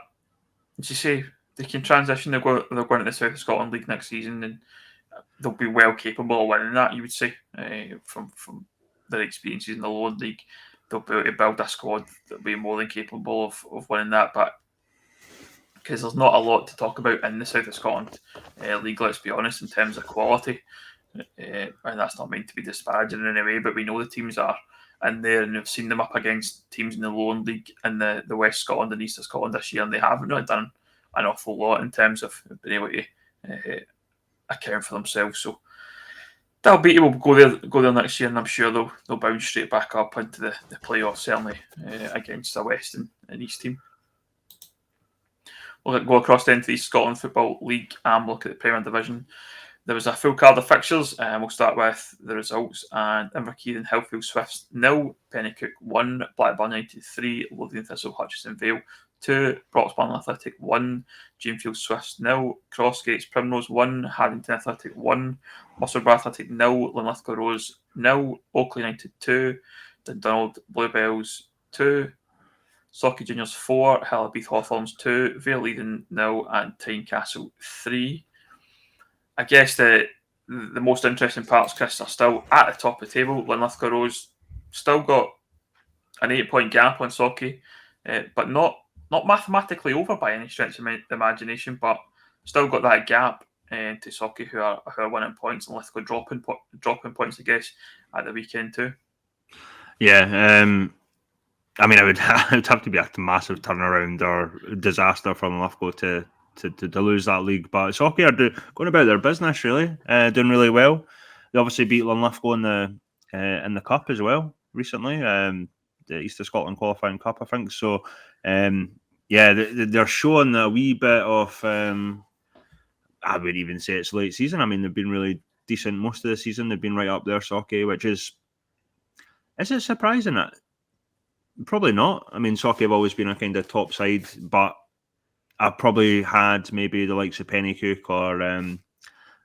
as you say, they can transition. They're going to the South of Scotland League next season, and they'll be well capable of winning that. You would say from their experiences in the Lowland League, they'll be able to build a squad that'll be more than capable of winning that. But because there's not a lot to talk about in the South of Scotland League, let's be honest, in terms of quality. And that's not meant to be disparaging in any way, but we know the teams are in there, and we've seen them up against teams in the Lowland League in the West Scotland and East of Scotland this year, and they haven't really done an awful lot in terms of being able to account for themselves. So Dalbeattie will go there next year, and I'm sure they'll bounce straight back up into the playoffs, certainly against the West and East team. We'll go across then to the Scotland Football League and look at the Premier Division. There was a full card of fixtures, and we'll start with the results. And Inverkeith and Hillfield Swifts 0, Pennycook 1, Blackburn United 3, Lothian Thistle Hutchinson Vale 2, Broxburn Athletic 1, Jamefield Swifts 0, Crossgates Primrose 1, Haddington Athletic 1, Musselburgh Athletic 0, Linlithgow Rose 0, Oakley United 2, Dundonald Bluebells 2, Socky Juniors 4, Hillabeath Hawthorns 2, Vale Eden 0, and Tynecastle 3. I guess the most interesting parts, Chris, are still at the top of the table. Linlithgow Rose still got an 8-point gap on Socky, but not mathematically over by any stretch of the imagination, but still got that gap to Socky, who are winning points, and Linlithgow dropping points, I guess, at the weekend too. Yeah, I mean, it would have to be a massive turnaround or disaster for Linlithgow to lose that league. But Socky are going about their business, really, doing really well. They obviously beat Linlithgow in the cup as well recently, the East of Scotland qualifying cup, I think. So, yeah, they're showing a wee bit of. I would even say it's late season. I mean, they've been really decent most of the season. They've been right up there, Socky, which is it surprising that? Probably not. I mean, Socky have always been a kind of top side, but I probably had maybe the likes of Pennycook or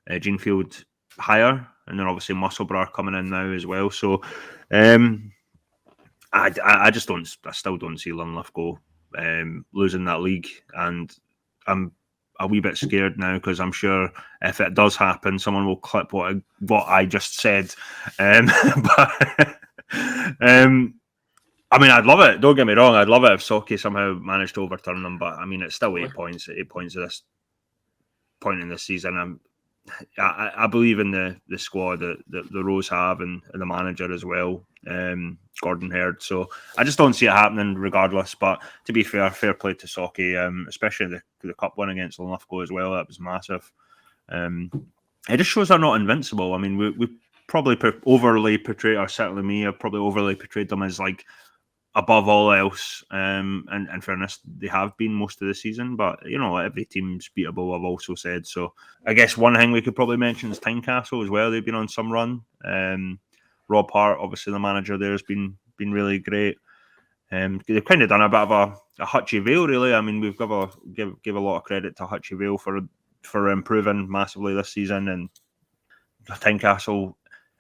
Jeanfield higher and then obviously Musselburgh coming in now as well. So I still don't see Linlithgow losing that league, and I'm a wee bit scared now because I'm sure if it does happen, someone will clip what I just said. But I mean, I'd love it. Don't get me wrong. I'd love it if Socky somehow managed to overturn them. But I mean, it's still 8 points. 8 points at this point in this season. I believe in the squad that the Rose have and the manager as well, Gordon Herd. So I just don't see it happening regardless. But to be fair play to Socky, especially the cup win against Linlithgow as well. That was massive. It just shows they're not invincible. I mean, we probably overly portrayed, or certainly me, have probably overly portrayed them as like above all else. And in fairness, they have been most of the season, but you know, every team's beatable, I've also said. So I guess one thing we could probably mention is Tynecastle as well. They've been on some run. Rob Hart, obviously the manager there, has been really great. They've kind of done a bit of a Hutchie Vale, really. I mean, we've give a lot of credit to Hutchie Vale for improving massively this season. And Tynecastle,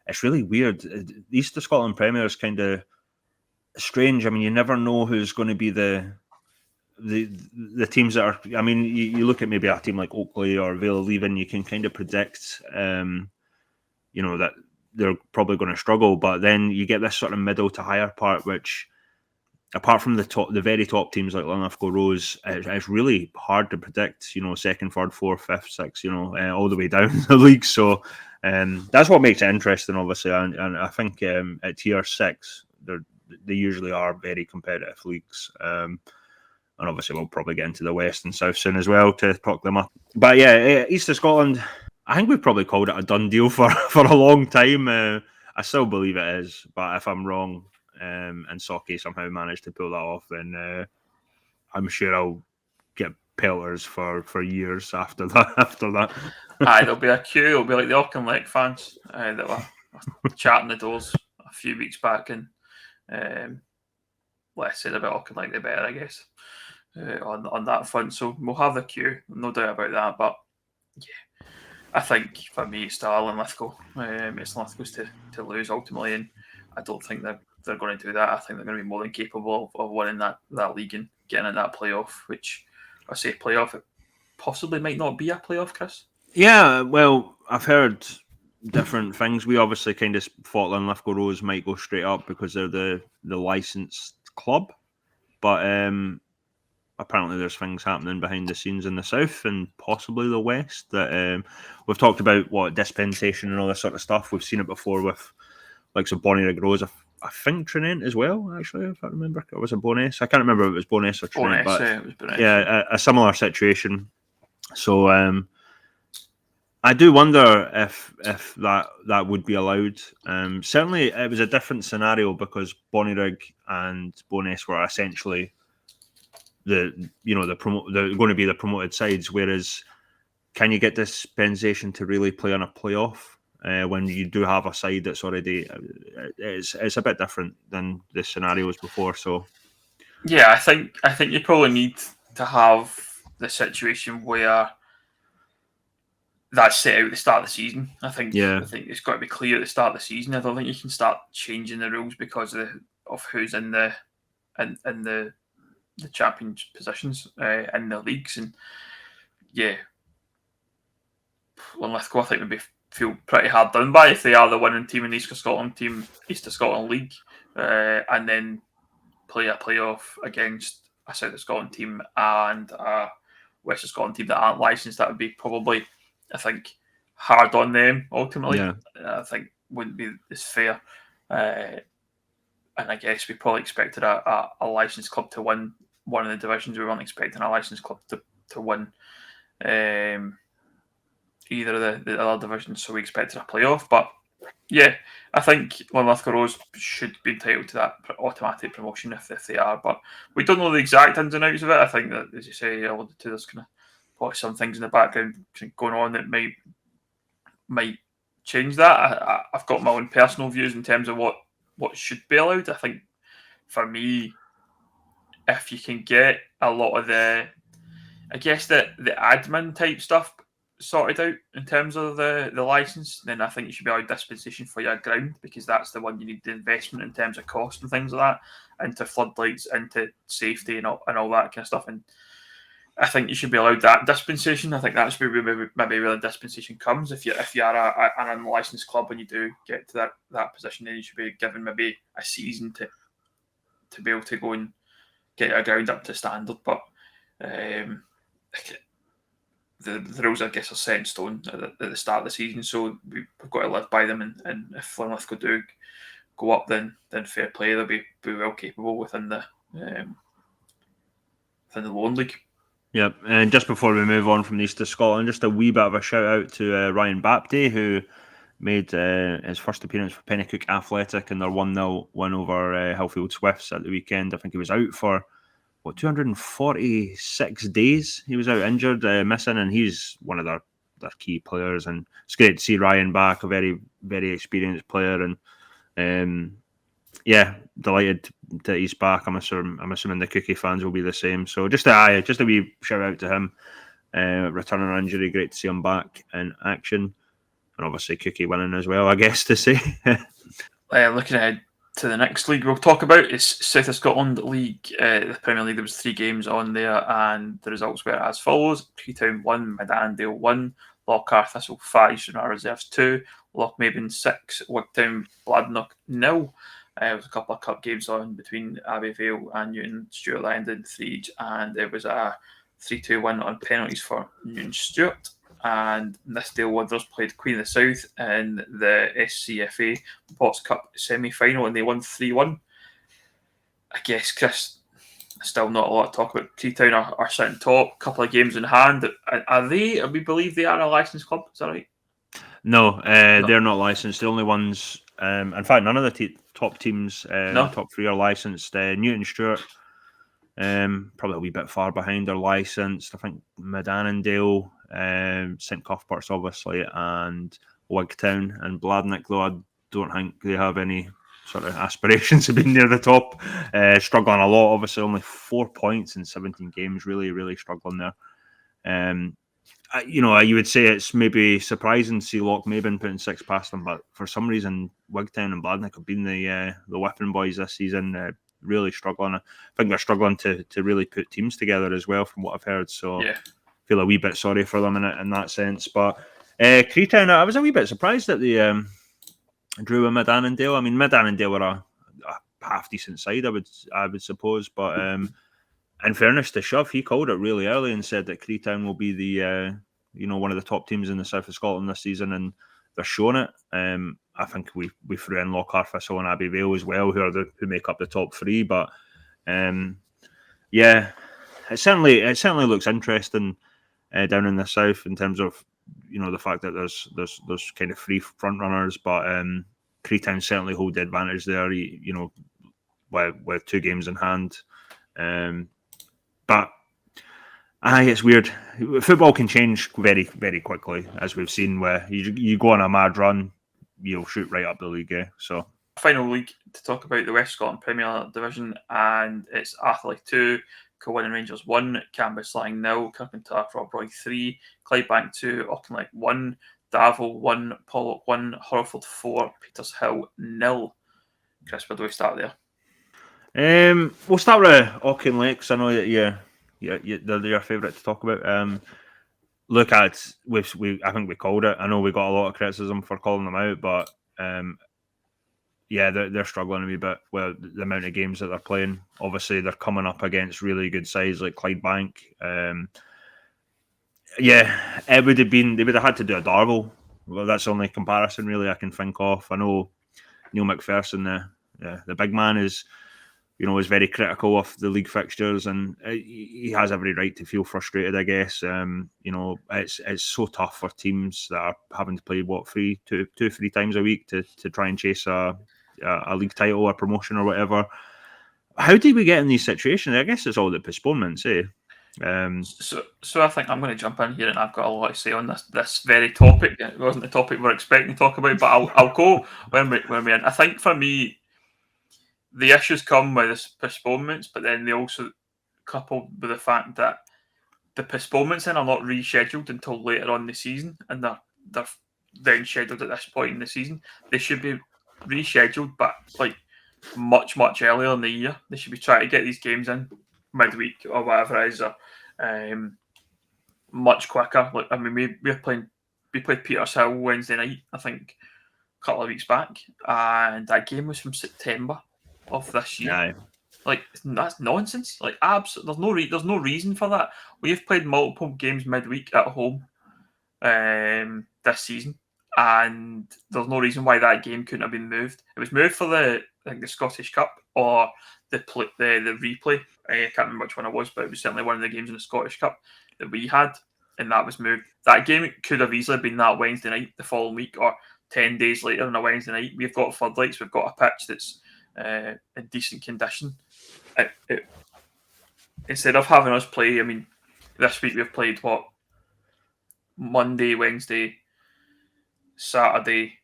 it's really weird. The East of Scotland Premier is kind of strange. I mean, you never know who's going to be the teams that are. I mean, you look at maybe a team like Oakley or Vale of Leven, you can kind of predict, that they're probably going to struggle. But then you get this sort of middle to higher part, which, apart from the very top teams like Linlithgow, Rose, it's really hard to predict. You know, second, third, fourth, fifth, sixth. All the way down the league. So that's what makes it interesting, obviously. And I think at tier 6, they usually are very competitive leagues. And obviously we'll probably get into the West and South soon as well to talk them up. But yeah, East of Scotland, I think we've probably called it a done deal for a long time. I still believe it is, but if I'm wrong and Socky somehow managed to pull that off, then I'm sure I'll get pelters for years after that. Aye, there'll be a queue. It'll be like the Auckland League fans that were chatting the doors a few weeks back, and less said about Auckland League, the better, I guess, on that front. So we'll have the queue, no doubt about that. But yeah, I think for me, it's still Linlithgow. It's Linlithgow's to lose ultimately, and I don't think they're going to do that. I think they're going to be more than capable of winning that league and getting in that playoff, which I say playoff, it possibly might not be a playoff, Chris. Yeah, well, I've heard different things. We obviously kind of thought Linlithgow Rose might go straight up because they're the licensed club, but apparently there's things happening behind the scenes in the south and possibly the west that we've talked about, dispensation and all this sort of stuff. We've seen it before with like some Bonnyrigg Rose. I think Trinent as well, actually, if I remember. Or was it Bo'ness? I can't remember if it was Bo'ness or Trinent, but it was Bo'ness. Yeah, a similar situation. So I do wonder if that would be allowed. Certainly, it was a different scenario because Bonnyrigg and Bo'ness were essentially they're going to be the promoted sides. Whereas, can you get dispensation to really play on a playoff when you do have a side that's already? It's a bit different than the scenarios before. So, yeah, I think you probably need to have the situation where that's set out at the start of the season. I think it's got to be clear at the start of the season. I don't think you can start changing the rules because of who's in the champion positions in the leagues. And yeah, Linlithgow, I think, would feel pretty hard done by if they are the winning team in the East of Scotland League, and then play a playoff against a South of Scotland team and a West of Scotland team that aren't licensed. That would be probably, I think, hard on them ultimately. Yeah. I think wouldn't be as fair. And I guess we probably expected a licensed club to win one of the divisions. We weren't expecting a licensed club to win either of the other divisions, so we expected a playoff. But yeah, I think Linlithgow Rose should be entitled to that automatic promotion if they are. But we don't know the exact ins and outs of it. I think that, as you say, alluded to, there's kind of probably some things in the background going on that might change that. I've got my own personal views in terms of what should be allowed. I think for me, if you can get a lot of the admin type stuff sorted out in terms of the license, then I think you should be allowed dispensation for your ground, because that's the one you need the investment in terms of cost and things like that, into floodlights, into safety, and all that kind of stuff. And I think you should be allowed that dispensation. I think that's where maybe the dispensation comes. If you are an unlicensed club and you do get to that position, then you should be given maybe a season to be able to go and get your ground up to standard. But the rules, I guess, are set in stone at the start of the season, so we've got to live by them. And if Linlithgow do go up, then fair play. They'll be well capable within the Lowland League. Yep, and just before we move on from these to Scotland, just a wee bit of a shout out to Ryan Bapty, who made his first appearance for Pennycook Athletic in their 1-0 win over Hillfield Swifts at the weekend. I think he was out for 246 days. He was out injured, missing, and he's one of their key players. And it's great to see Ryan back, a very, very experienced player. And yeah, delighted that he's back. I'm assuming the Cookie fans will be the same. So just a wee shout out to him. Returning on injury, great to see him back in action. And obviously Cookie winning as well, I guess to say. Looking ahead to the next league we'll talk about is South of Scotland League. The Premier League, there was 3 games on there, and the results were as follows: Creetown 1, Medannedale 1, Lochar Thistle 5, Stranraer Reserves 2, Lochmaben 6, Wigtown Bladnoch 0. There was a couple of cup games on between Abbeyvale and Newton Stewart ended 3 each, and it was a 3-2 win on penalties for Newton Stewart. And Nithsdale Wanderers played Queen of the South in the SCFA Potts Cup semi-final, and they won 3-1. I guess, Chris, still not a lot to talk about. Creetown are sitting top, couple of games in hand. Are they? We believe they are a licensed club. Is that right? No, they're not licensed. The only ones, in fact, none of the top teams, the top 3 are licensed. Newton Stewart, probably a wee bit far behind, are licensed. I think Medannedale, St Cuthbert's obviously, and Wigtown and Bladnoch, though I don't think they have any sort of aspirations of being near the top. Struggling a lot, obviously, only 4 points in 17 games, really, really struggling there. You would say it's maybe surprising to see Lochmaben putting 6 past them, but for some reason, Wigtown and Bladnoch have been the whipping boys this season, really struggling. I think they're struggling to really put teams together as well, from what I've heard. So I feel a wee bit sorry for them in that sense. But Creetown, I was a wee bit surprised that they drew with Medannedale. I mean, Medannedale were a half decent side, I would suppose, but in fairness to Shove, he called it really early and said that Creetown will be the one of the top teams in the south of Scotland this season, and they're showing it. I think we threw in Lochar Thistle and Abbeyvale as well, who make up the top 3. But it certainly looks interesting down in the south in terms of the fact that there's kind of 3 front runners, but Creetown certainly hold the advantage there. With 2 games in hand. But it's weird. Football can change very, very quickly, as we've seen. Where you go on a mad run, you'll shoot right up the league. So, final league to talk about, the West Scotland Premier Division, and it's Atherley 2, Kilwinning Rangers 1, Cambuslang 0, Kirkintilloch Rob 3, Clydebank 2, Auchinleck 1, Darvel 1, Pollock 1, Horford 4, Petershill 0. Chris, where do we start there? We'll start with Auchinleck, because I know that they're your favourite to talk about. I think we called it. I know we got a lot of criticism for calling them out, but they're struggling a wee bit with the amount of games that they're playing. Obviously, they're coming up against really good sides like Clydebank. It would have been, they would have had to do a Darvel. Well, that's the only comparison really I can think of. I know Neil McPherson, the big man, is very critical of the league fixtures, and he has every right to feel frustrated, I guess. It's so tough for teams that are having to play 3 times a week to try and chase a league title or promotion or whatever. How did we get in these situations? I guess it's all the postponements, eh? So I think I'm going to jump in here, and I've got a lot to say on this very topic. It wasn't the topic we're expecting to talk about, but I'll go when we're in. I think for me, the issues come with this postponements, but then they also coupled with the fact that the postponements then are not rescheduled until later on in the season, and they're then scheduled at this point in the season. They should be rescheduled, but like much earlier in the year. They should be trying to get these games in midweek or whatever it is, or much quicker. Like I mean, we played Petershill Wednesday night, I think, a couple of weeks back, and that game was from September of this year. Aye. Like that's nonsense. Like absolutely, there's no reason for that. We've played multiple games midweek at home this season, and there's no reason why that game couldn't have been moved. It was moved for the Scottish Cup or the replay. I can't remember which one it was, but it was certainly one of the games in the Scottish Cup that we had, and that was moved. That game could have easily been that Wednesday night the following week, or 10 days later on a Wednesday night. We've got floodlights. We've got a pitch that's in decent condition. Instead of having us play, I mean, this week we've played what? Monday, Wednesday, Saturday,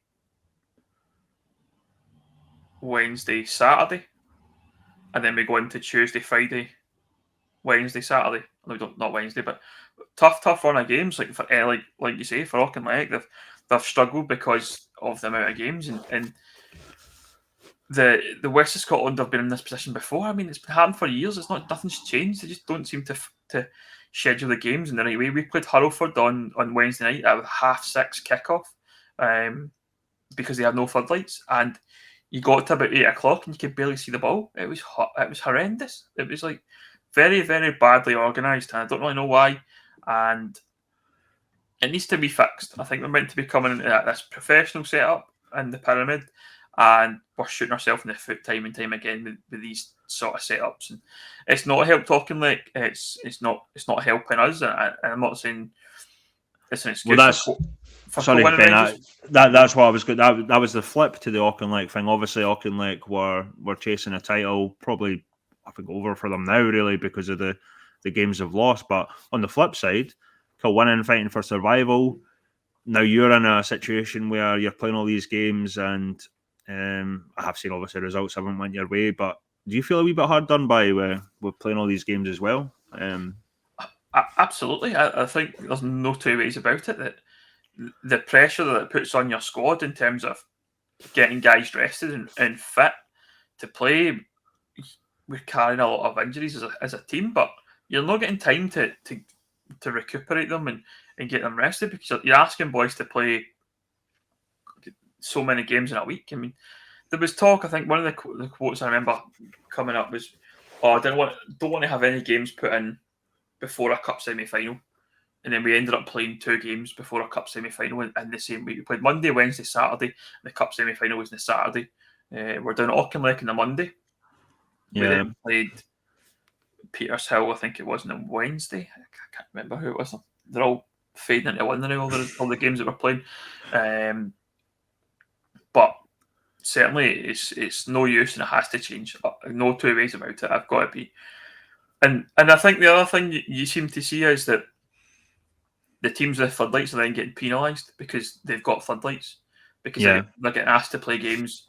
Wednesday, Saturday, and then we go into Tuesday, Friday, Wednesday, Saturday. No, we don't, not Wednesday, but tough run of games. Like for like you say, for Auchinleck, they've struggled because of the amount of games, and the West of Scotland have been in this position before. I mean, it's been happening for years. Nothing's changed. They just don't seem to schedule the games in the right way. We played Hurlford on Wednesday night at 6:30 kickoff because they had no floodlights, and you got to about 8 o'clock and you could barely see the ball. It was horrendous. It was like very, very badly organised, and I don't really know why. And it needs to be fixed. I think we're meant to be coming into this professional setup in the pyramid, and we're shooting ourselves in the foot time and time again with these sort of setups. And it's not helped Auchinleck. It's not helping us. And I'm not saying it's an excuse. Well, sorry, Ben. That's what I was good. That was the flip to the Auchinleck thing. Obviously, Auchinleck were chasing a title, probably I think over for them now, really, because of the games they've lost. But on the flip side, Kilwinning fighting for survival. Now you're in a situation where you're playing all these games, and I have seen obviously results haven't went your way. But do you feel a wee bit hard done by with playing all these games as well? Absolutely. I think there's no two ways about it. That the pressure that it puts on your squad in terms of getting guys rested and fit to play, we're carrying a lot of injuries as a team, but you're not getting time to recuperate them and get them rested, because you're asking boys to play so many games in a week. I mean, there was talk, I think one of the quotes I remember coming up was, I don't want to have any games put in before a cup semi-final. And then we ended up playing 2 games before a cup semi-final in the same week. We played Monday, Wednesday, Saturday, and the cup semi-final was on the Saturday. We're down at Auchinleck on the Monday. Yeah. We then played Petershill, I think it was, on Wednesday. I can't remember who it was. They're all fading into one now, all the games that we're playing. But certainly it's no use, and it has to change. No two ways about it. I've got to be. And I think the other thing you seem to see is that the teams with floodlights are then getting penalised because they've got floodlights, because they're getting asked to play games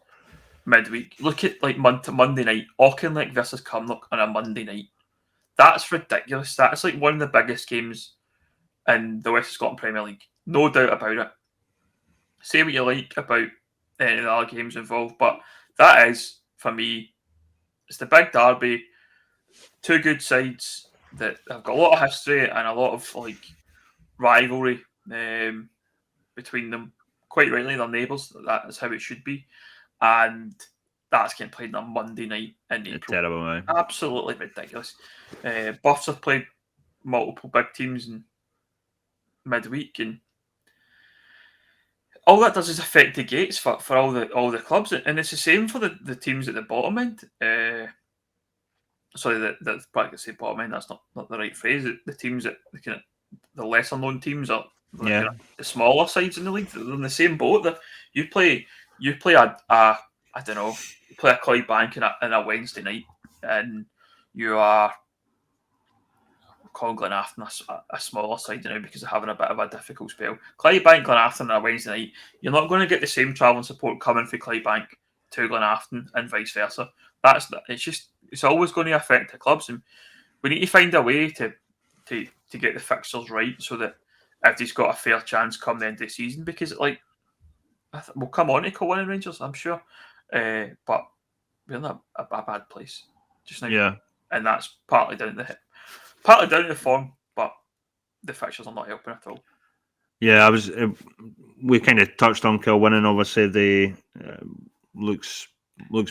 midweek. Look at like Monday night, Auchinleck versus Cumnock on a Monday night. That's ridiculous. That's like one of the biggest games in the West of Scotland Premier League. No doubt about it. Say what you like about any of the other games involved, but that is, for me, it's the big derby. 2 good sides that have got a lot of history and a lot of like rivalry between them. Quite rightly, they're neighbours. That is how it should be, and that's getting played on a Monday night in April. Terrible, man. Absolutely ridiculous. Buffs have played multiple big teams in midweek, and all that does is affect the gates for all the clubs, and it's the same for the teams at the bottom end. Sorry, that's probably say bottom end. That's not the right phrase. The teams that the lesser known teams are the smaller sides in the league. They're in the same boat. You play a I don't know. You play a Clydebank in a Wednesday night, and you are calling Glenafton a smaller side now because they're having a bit of a difficult spell. Clydebank, Glenafton on a Wednesday night. You're not going to get the same travelling support coming from Clydebank to Glenafton and vice versa. It's always going to affect the clubs, and we need to find a way to to get the fixtures right so that everybody's got a fair chance come the end of the season. Because we'll come on to Kilwinning Rangers, I'm sure, but we're in a bad place just now. Yeah, and that's partly down to the form, but the fixtures are not helping at all. yeah. We kind of touched on Kilwinning. Obviously, the looks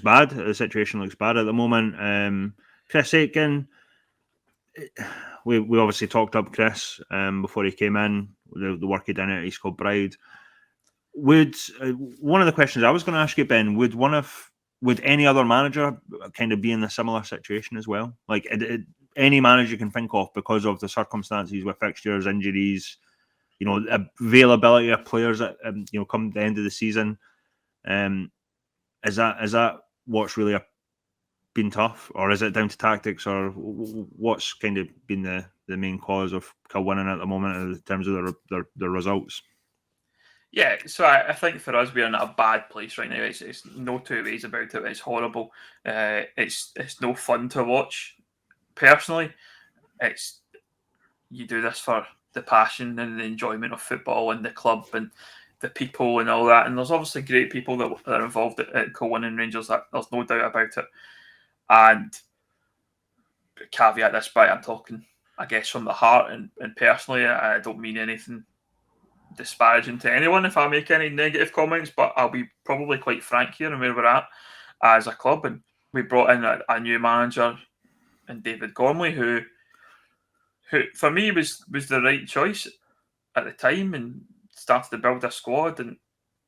bad. The situation looks bad at the moment. Chris Aitken, we obviously talked up Chris before he came in. The work he done at East Kilbride. Would one of the questions I was going to ask you, Ben, would any other manager kind of be in a similar situation as well? Like any manager you can think of, because of the circumstances with fixtures, injuries, availability of players that come the end of the season. Is that what's really been tough, or is it down to tactics, or what's kind of been the main cause of Kilwinning at the moment in terms of their results? Yeah, so I think for us we're in a bad place right now. It's no two ways about it. It's horrible. It's no fun to watch. Personally, it's you do this for the passion and the enjoyment of football and the club and the people and all that. And there's obviously great people that are involved at Kilwinning Rangers. There's no doubt about it. And caveat this by I'm talking, I guess, from the heart and personally, I don't mean anything disparaging to anyone if I make any negative comments, but I'll be probably quite frank here and where we're at as a club. And we brought in a new manager in David Gormley, who for me was the right choice at the time, and started to build a squad, and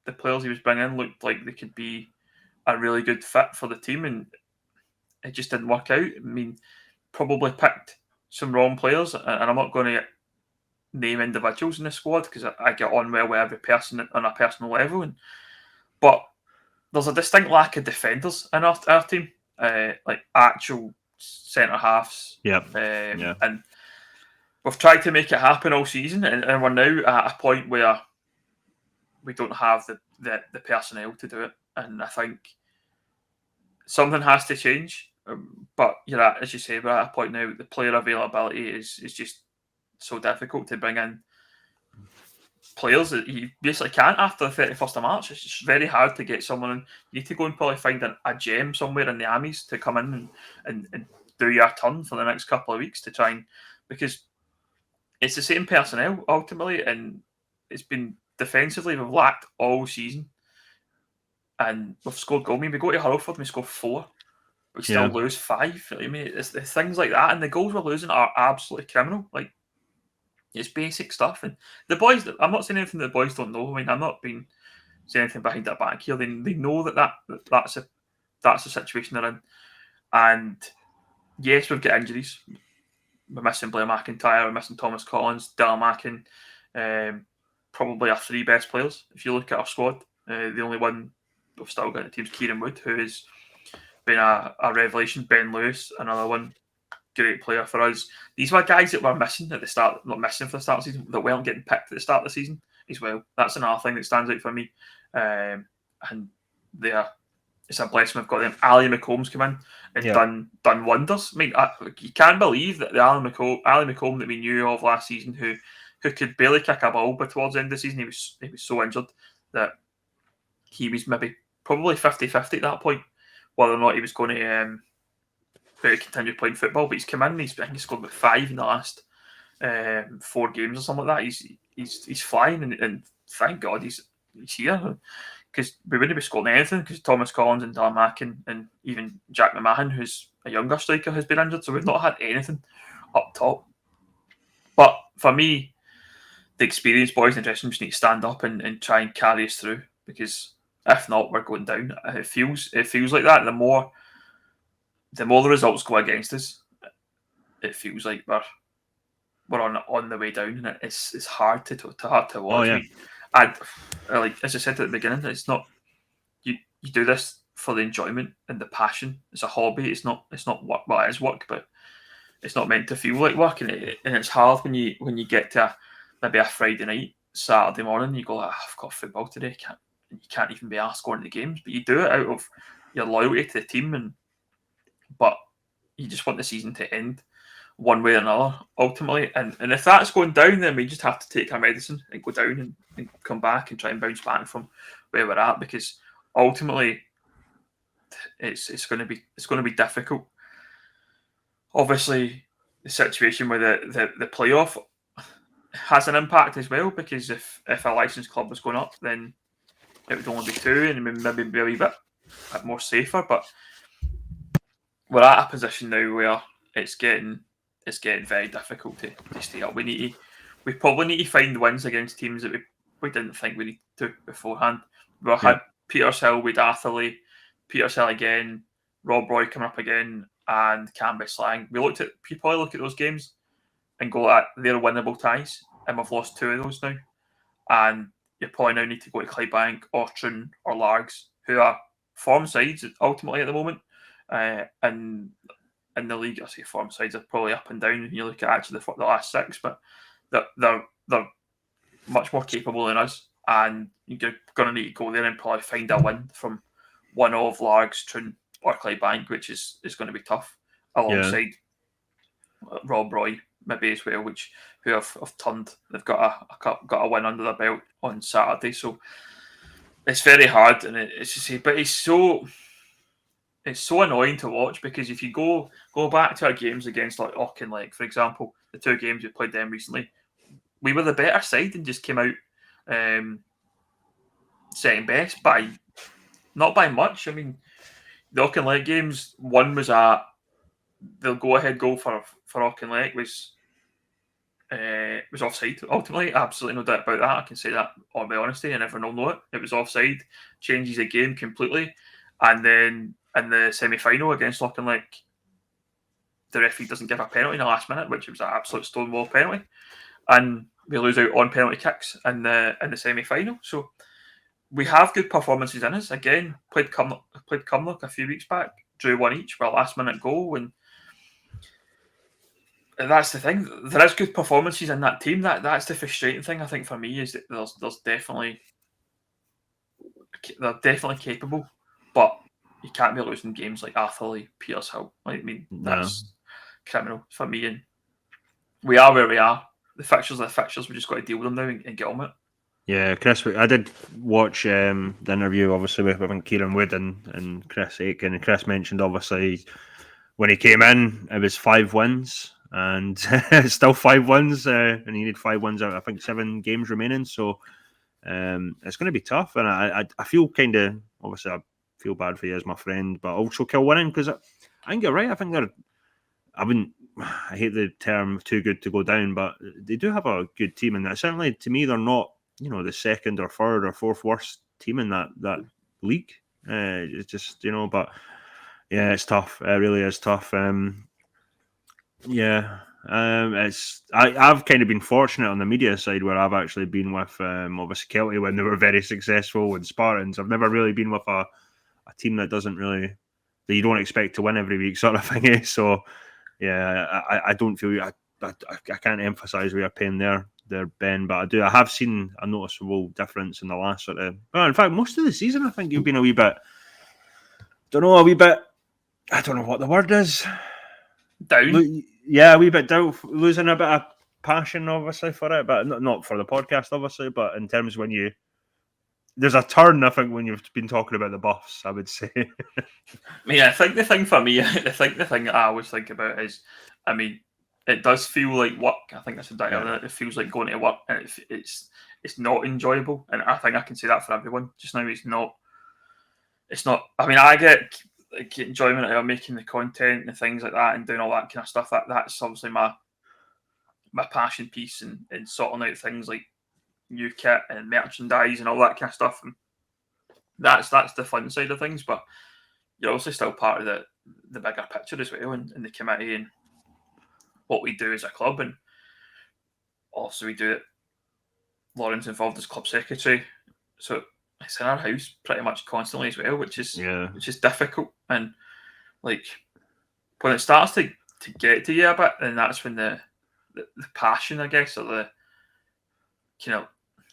the players he was bringing in looked like they could be a really good fit for the team, and it just didn't work out. I mean, probably picked some wrong players, and I'm not going to name individuals in the squad because I get on well with every person on a personal level, but there's a distinct lack of defenders in our team, like actual centre halves. Yep. And we've tried to make it happen all season, and we're now at a point where we don't have the personnel to do it, and I think something has to change. But as you say, we're at a point now. The player availability is just so difficult to bring in players that you basically can't after the 31st of March. It's just very hard to get someone in. You need to go and probably find a gem somewhere in the armies to come in and do your turn for the next couple of weeks to try and, because it's the same personnel ultimately, and it's been defensively we've lacked all season, and we've scored goals. I mean, we go to Hurlford and we score 4, we still lose 5. I mean, it's things like that, and the goals we're losing are absolutely criminal. Like, it's basic stuff, and the boys. I'm not saying anything that the boys don't know. I mean, I'm not being saying anything behind their back here. They know that's the situation they're in, and yes, we've got injuries. We're missing Blair McIntyre. We're missing Thomas Collins, Dylan Mackin, probably our 3 best players. If you look at our squad, the only one we've still got in the team's Kieran Wood, who has been a revelation. Ben Lewis, another one. Great player for us. These were guys that were missing at the start, not missing for the start of the season, that weren't getting picked at the start of the season as well. That's another thing that stands out for me. And it's a blessing we've got them. Ali McComb's come in and done wonders. I mean, you can't believe that the Ali McComb that we knew of last season, who could barely kick a ball, but towards the end of the season he was so injured that he was probably 50-50 at that point, whether or not he was going to continue playing football. But he's come in and I think he's scored about 5 in the last 4 games or something like that. He's flying, and thank God he's here, because we wouldn't be scoring anything because Thomas Collins and Dylan Mackin and even Jack McMahon, who's a younger striker, has been injured, so we've not had anything up top. But for me, the experienced boys in the dressing room just need to stand up and try and carry us through, because if not, we're going down. It feels like that. The more the results go against us, it feels like we're on the way down, and it's hard to watch. Oh, yeah. And like as I said at the beginning, it's not you do this for the enjoyment and the passion. It's a hobby. It's not work. Well, it is work, but it's not meant to feel like work. And it's hard when you get to maybe a Friday night, Saturday morning, you go, I've got football today. You can't even be asked going to the games, but you do it out of your loyalty to the team, but you just want the season to end one way or another, ultimately. And if that's going down, then we just have to take our medicine and go down and come back and try and bounce back from where we're at, because ultimately it's going to be difficult. Obviously, the situation with the playoff has an impact as well, because if a licensed club was going up, then it would only be 2, and maybe be a wee bit more safer. But we're at a position now where it's getting very difficult to stay up. We probably need to find wins against teams that we didn't think we needed to beforehand. We had Petershill with Atherley, Petershill again, Rob Roy coming up again, and Canby Slang. We probably look at those games and go at they're winnable ties, and we've lost 2 of those now. And you probably now need to go to Clydebank, Aughton, or Largs, who are form sides ultimately at the moment. And in the league, I say form sides are probably up and down when you look at actually the last 6, but they're much more capable than us, and you're going to need to go there and probably find a win from one of Largs, Troon, or Clydebank, which is going to be tough, alongside Rob Roy maybe as well, who have turned. They've got a win under their belt on Saturday, so it's very hard, and it's just but it's so annoying to watch, because if you go back to our games against like Auchinleck, for example, the 2 games we played them recently, we were the better side and just came out second best by not by much. I mean, the Auchinleck games, one was the go-ahead goal for Auchinleck was offside. Ultimately, absolutely no doubt about that. I can say that on my honesty, and everyone will know it. It was offside, changes the game completely. And then in the semi-final against Auchinleck, the referee doesn't give a penalty in the last minute, which was an absolute stonewall penalty, and we lose out on penalty kicks in the semi-final. So we have good performances in us. Again, played Cumnock a few weeks back, drew 1 each for a last-minute goal, and that's the thing. There is good performances in that team. That's the frustrating thing, I think, for me, is that they're definitely capable, but you can't be losing games like Atherley, Petershill. I mean, that's criminal for me. And we are where we are. The fixtures are the fixtures. We just got to deal with them now and get on with it. Yeah, Chris, I did watch the interview, obviously, with Kieran Wood and Chris Aiken. And Chris mentioned, obviously, when he came in, it was 5 wins, and still 5 wins, and he needed 5 wins out, I think, 7 games remaining. So it's going to be tough. And I feel kind of, obviously, I feel bad for you as my friend, but also Kilwinning, because I think you're right. I think I hate the term too good to go down, but they do have a good team, and certainly to me, they're not, the second or third or fourth worst team in that league. It's just, but yeah, it's tough. It really is tough. I've kind of been fortunate on the media side, where I've actually been with obviously Kelty when they were very successful with Spartans. I've never really been with a team that you don't expect to win every week, sort of thing. So yeah, I don't feel I can't emphasise we are paying their Ben, but I have seen a noticeable difference in the last in fact, most of the season, I think you've been a wee bit, I don't know what the word is. Down? Yeah, a wee bit down, losing a bit of passion, obviously, for it, but not for the podcast, obviously, but in terms when there's a turn, I think, when you've been talking about the Buffs, I would say. Yeah, I think the thing for me, the thing that I always think about is, I mean, it does feel like work. I think I said that earlier. It feels like going to work, and it's not enjoyable. And I think I can say that for everyone. Just now, it's not. I mean, I get enjoyment out of making the content and things like that, and doing all that kind of stuff. That's obviously my passion piece, and sorting out things like new kit and merchandise and all that kind of stuff. And that's the fun side of things. But you're also still part of the bigger picture as well, and the committee and what we do as a club. And also we do it. Lauren's involved as club secretary, so it's in our house pretty much constantly as well, which is difficult. And like when it starts to get to you a bit, then that's when the passion, I guess, or the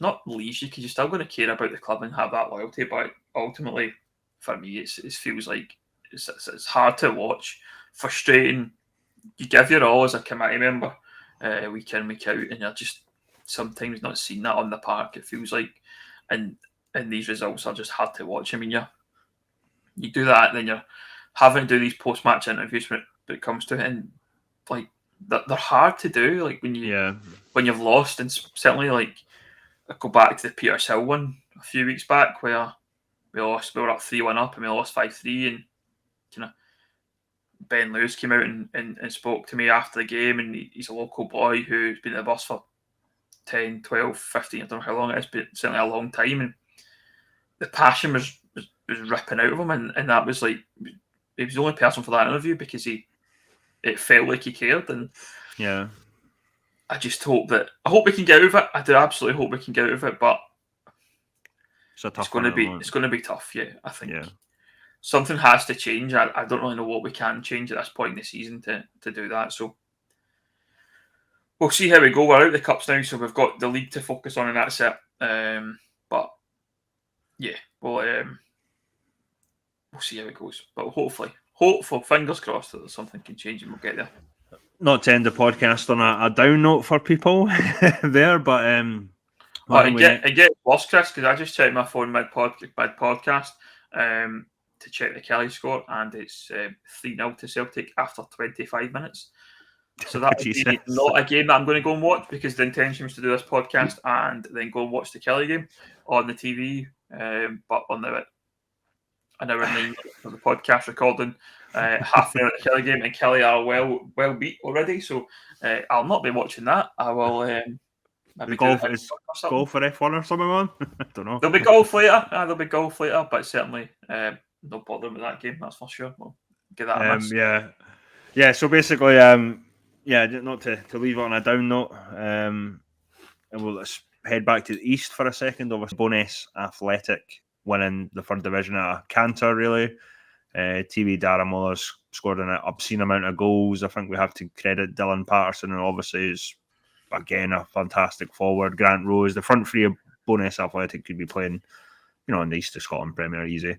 not leaves you, because you're still going to care about the club and have that loyalty. But ultimately, for me, it feels like it's hard to watch frustrating. You give your all as a committee member, week in, week out, and you're just sometimes not seeing that on the park. It feels like, and these results are just hard to watch. I mean, you do that, then you're having to do these post match interviews when it comes to it, and like they're hard to do. Like when you've lost, and certainly like I go back to the Peters Hill one a few weeks back where we lost. We were up 3-1 up, and we lost 5-3, and kind of Ben Lewis came out and spoke to me after the game, and he's a local boy who's been at the bus for 10, 12, 15, I don't know how long it is, but certainly a long time, and the passion was ripping out of him, and that was like, he was the only person for that interview because it felt like he cared, and I just hope we can get out of it. I do absolutely hope we can get out of it, but it's going to be tough. Yeah, I think something has to change. I don't really know what we can change at this point in the season to do that. So we'll see how we go. We're out of the cups now, so we've got the league to focus on, and that's it. But yeah, we'll see how it goes. But hopefully, fingers crossed that something can change and we'll get there. Not to end the podcast on a down note for people there, but it gets worse, Chris, because I just checked my phone mid podcast to check the Kelly score, and it's 3-0 to Celtic after 25 minutes. So that would be not a game that I'm going to go and watch, because the intention was to do this podcast and then go and watch the Kelly game on the TV. But on an hour and 9 for the podcast recording, half an hour at the Kelly game, and Kelly are well beat already. So I'll not be watching that. I will maybe golf for F1 or something on. I don't know. There'll be golf later. But certainly no bother with that game. That's for sure. We'll give that a miss. Yeah. So basically, not to leave it on a down note. And let's head back to the east for a second. Obviously, Bonus Athletic winning the third division at a canter, really. TV Darren Muller's scored an obscene amount of goals. I think we have to credit Dylan Patterson, and obviously is again a fantastic forward. Grant Rose, the front three of Bonus Athletic could be playing, in the East of Scotland Premier easy.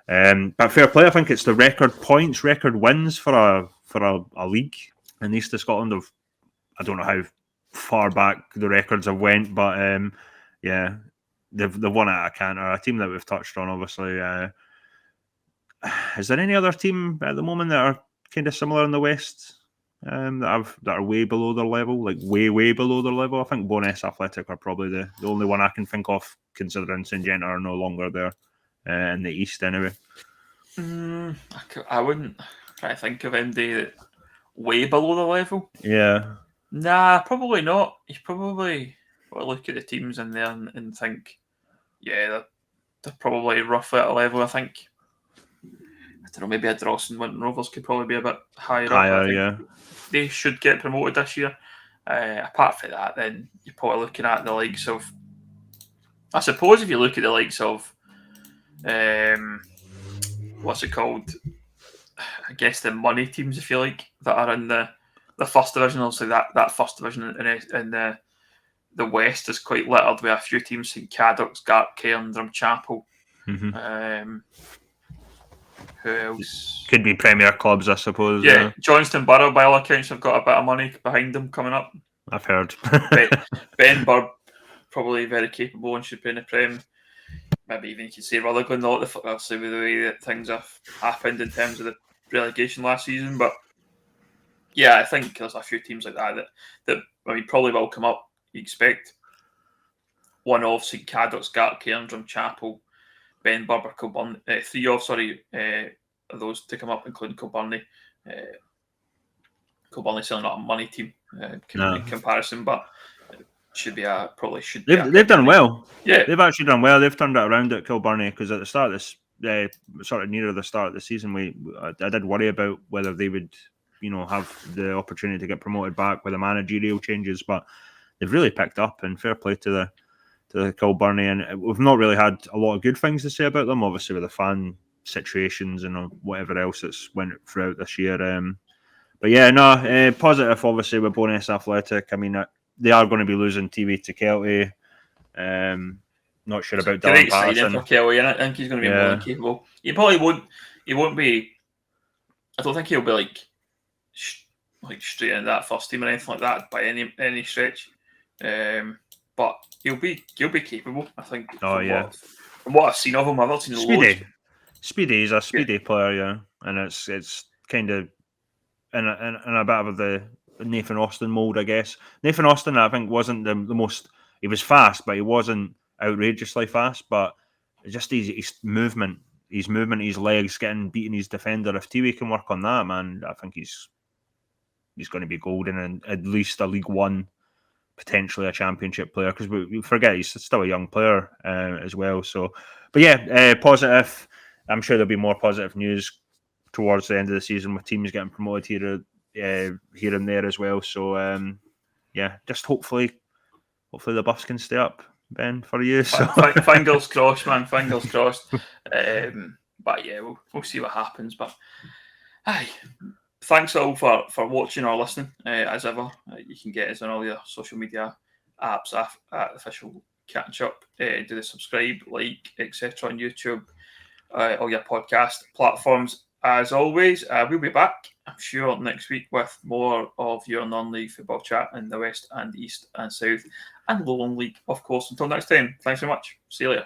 But fair play, I think it's the record points, record wins for a league in the East of Scotland. I don't know how far back the records have went, but they've won at a canter, a team that we've touched on, obviously. Is there any other team at the moment that are kind of similar in the West that are way below their level, like way below their level? I think Bonus Athletic are probably the only one I can think of, considering Syngenta are no longer there in the East anyway. I wouldn't try to think of MD way below the level. Yeah. Nah, probably not. You probably look at the teams in there and think, they're probably roughly at a level. I think, I don't know, maybe a Dross and Winton Rovers could probably be a bit higher up. They should get promoted this year. Apart from that, then you're probably looking at the likes of, I suppose if you look at the likes of, what's it called? I guess the money teams, if you like, that are in the first division. Also, that first division in the West is quite littered with a few teams: St Cadoc's, Gartcairn, Drumchapel. Mm-hmm. Who else? Could be Premier clubs, I suppose. Yeah, Johnston Borough, by all accounts, have got a bit of money behind them coming up. I've heard. Ben Bird, probably very capable and should be in the Prem. Maybe even you could say Rutherglen, obviously with the way that things have happened in terms of the relegation last season. But yeah, I think there's a few teams like that probably will come up. You expect one of St Cadoc's, Gartcairn, Drumchapel, Ben Barber, Kilburn, three of those to come up, including Kilburn. Kilburn still not a money team in comparison, but should be. They've done well. Yeah, they've actually done well. They've turned it around at Kilburn, because at the start of this, sort of near the start of the season, I did worry about whether they would, have the opportunity to get promoted back with the managerial changes, but they've really picked up, and fair play to the Kilburn. And we've not really had a lot of good things to say about them, obviously with the fan situations and whatever else that's went throughout this year. But yeah, positive obviously with Bonus Athletic. I mean, they are going to be losing TV to Kelty. Not sure about Dylan Patterson. For Kelty, and I think he's going to be more than capable. He probably won't. He won't be. I don't think he'll be like like straight into that first team or anything like that by any stretch. But he'll be capable, I think. From what I've seen of him, I've not seen loads. Speedy. He's a speedy player, yeah, and it's kind of in a bit of the Nathan Austin mould, I guess. Nathan Austin, I think, wasn't the most. He was fast, but he wasn't outrageously fast. But just his movement, his legs, getting beating his defender. If Tiwi can work on that, man, I think he's going to be golden and at least a League One, potentially a Championship player. Because we forget he's still a young player as well. So, but yeah, positive. I'm sure there'll be more positive news towards the end of the season with teams getting promoted here and there as well. So yeah, just hopefully the Buffs can stay up, Ben, for you. So. Fingers crossed, man. Fingers crossed. But yeah, we'll see what happens. But aye, thanks all for watching or listening. As ever, you can get us on all your social media apps at official Catchup. Do the subscribe, like, etc. on YouTube, all your podcast platforms. As always, we'll be back, I'm sure, next week with more of your non-league football chat in the West and East and South and Lowland League, of course. Until next time, thanks so much. See you later.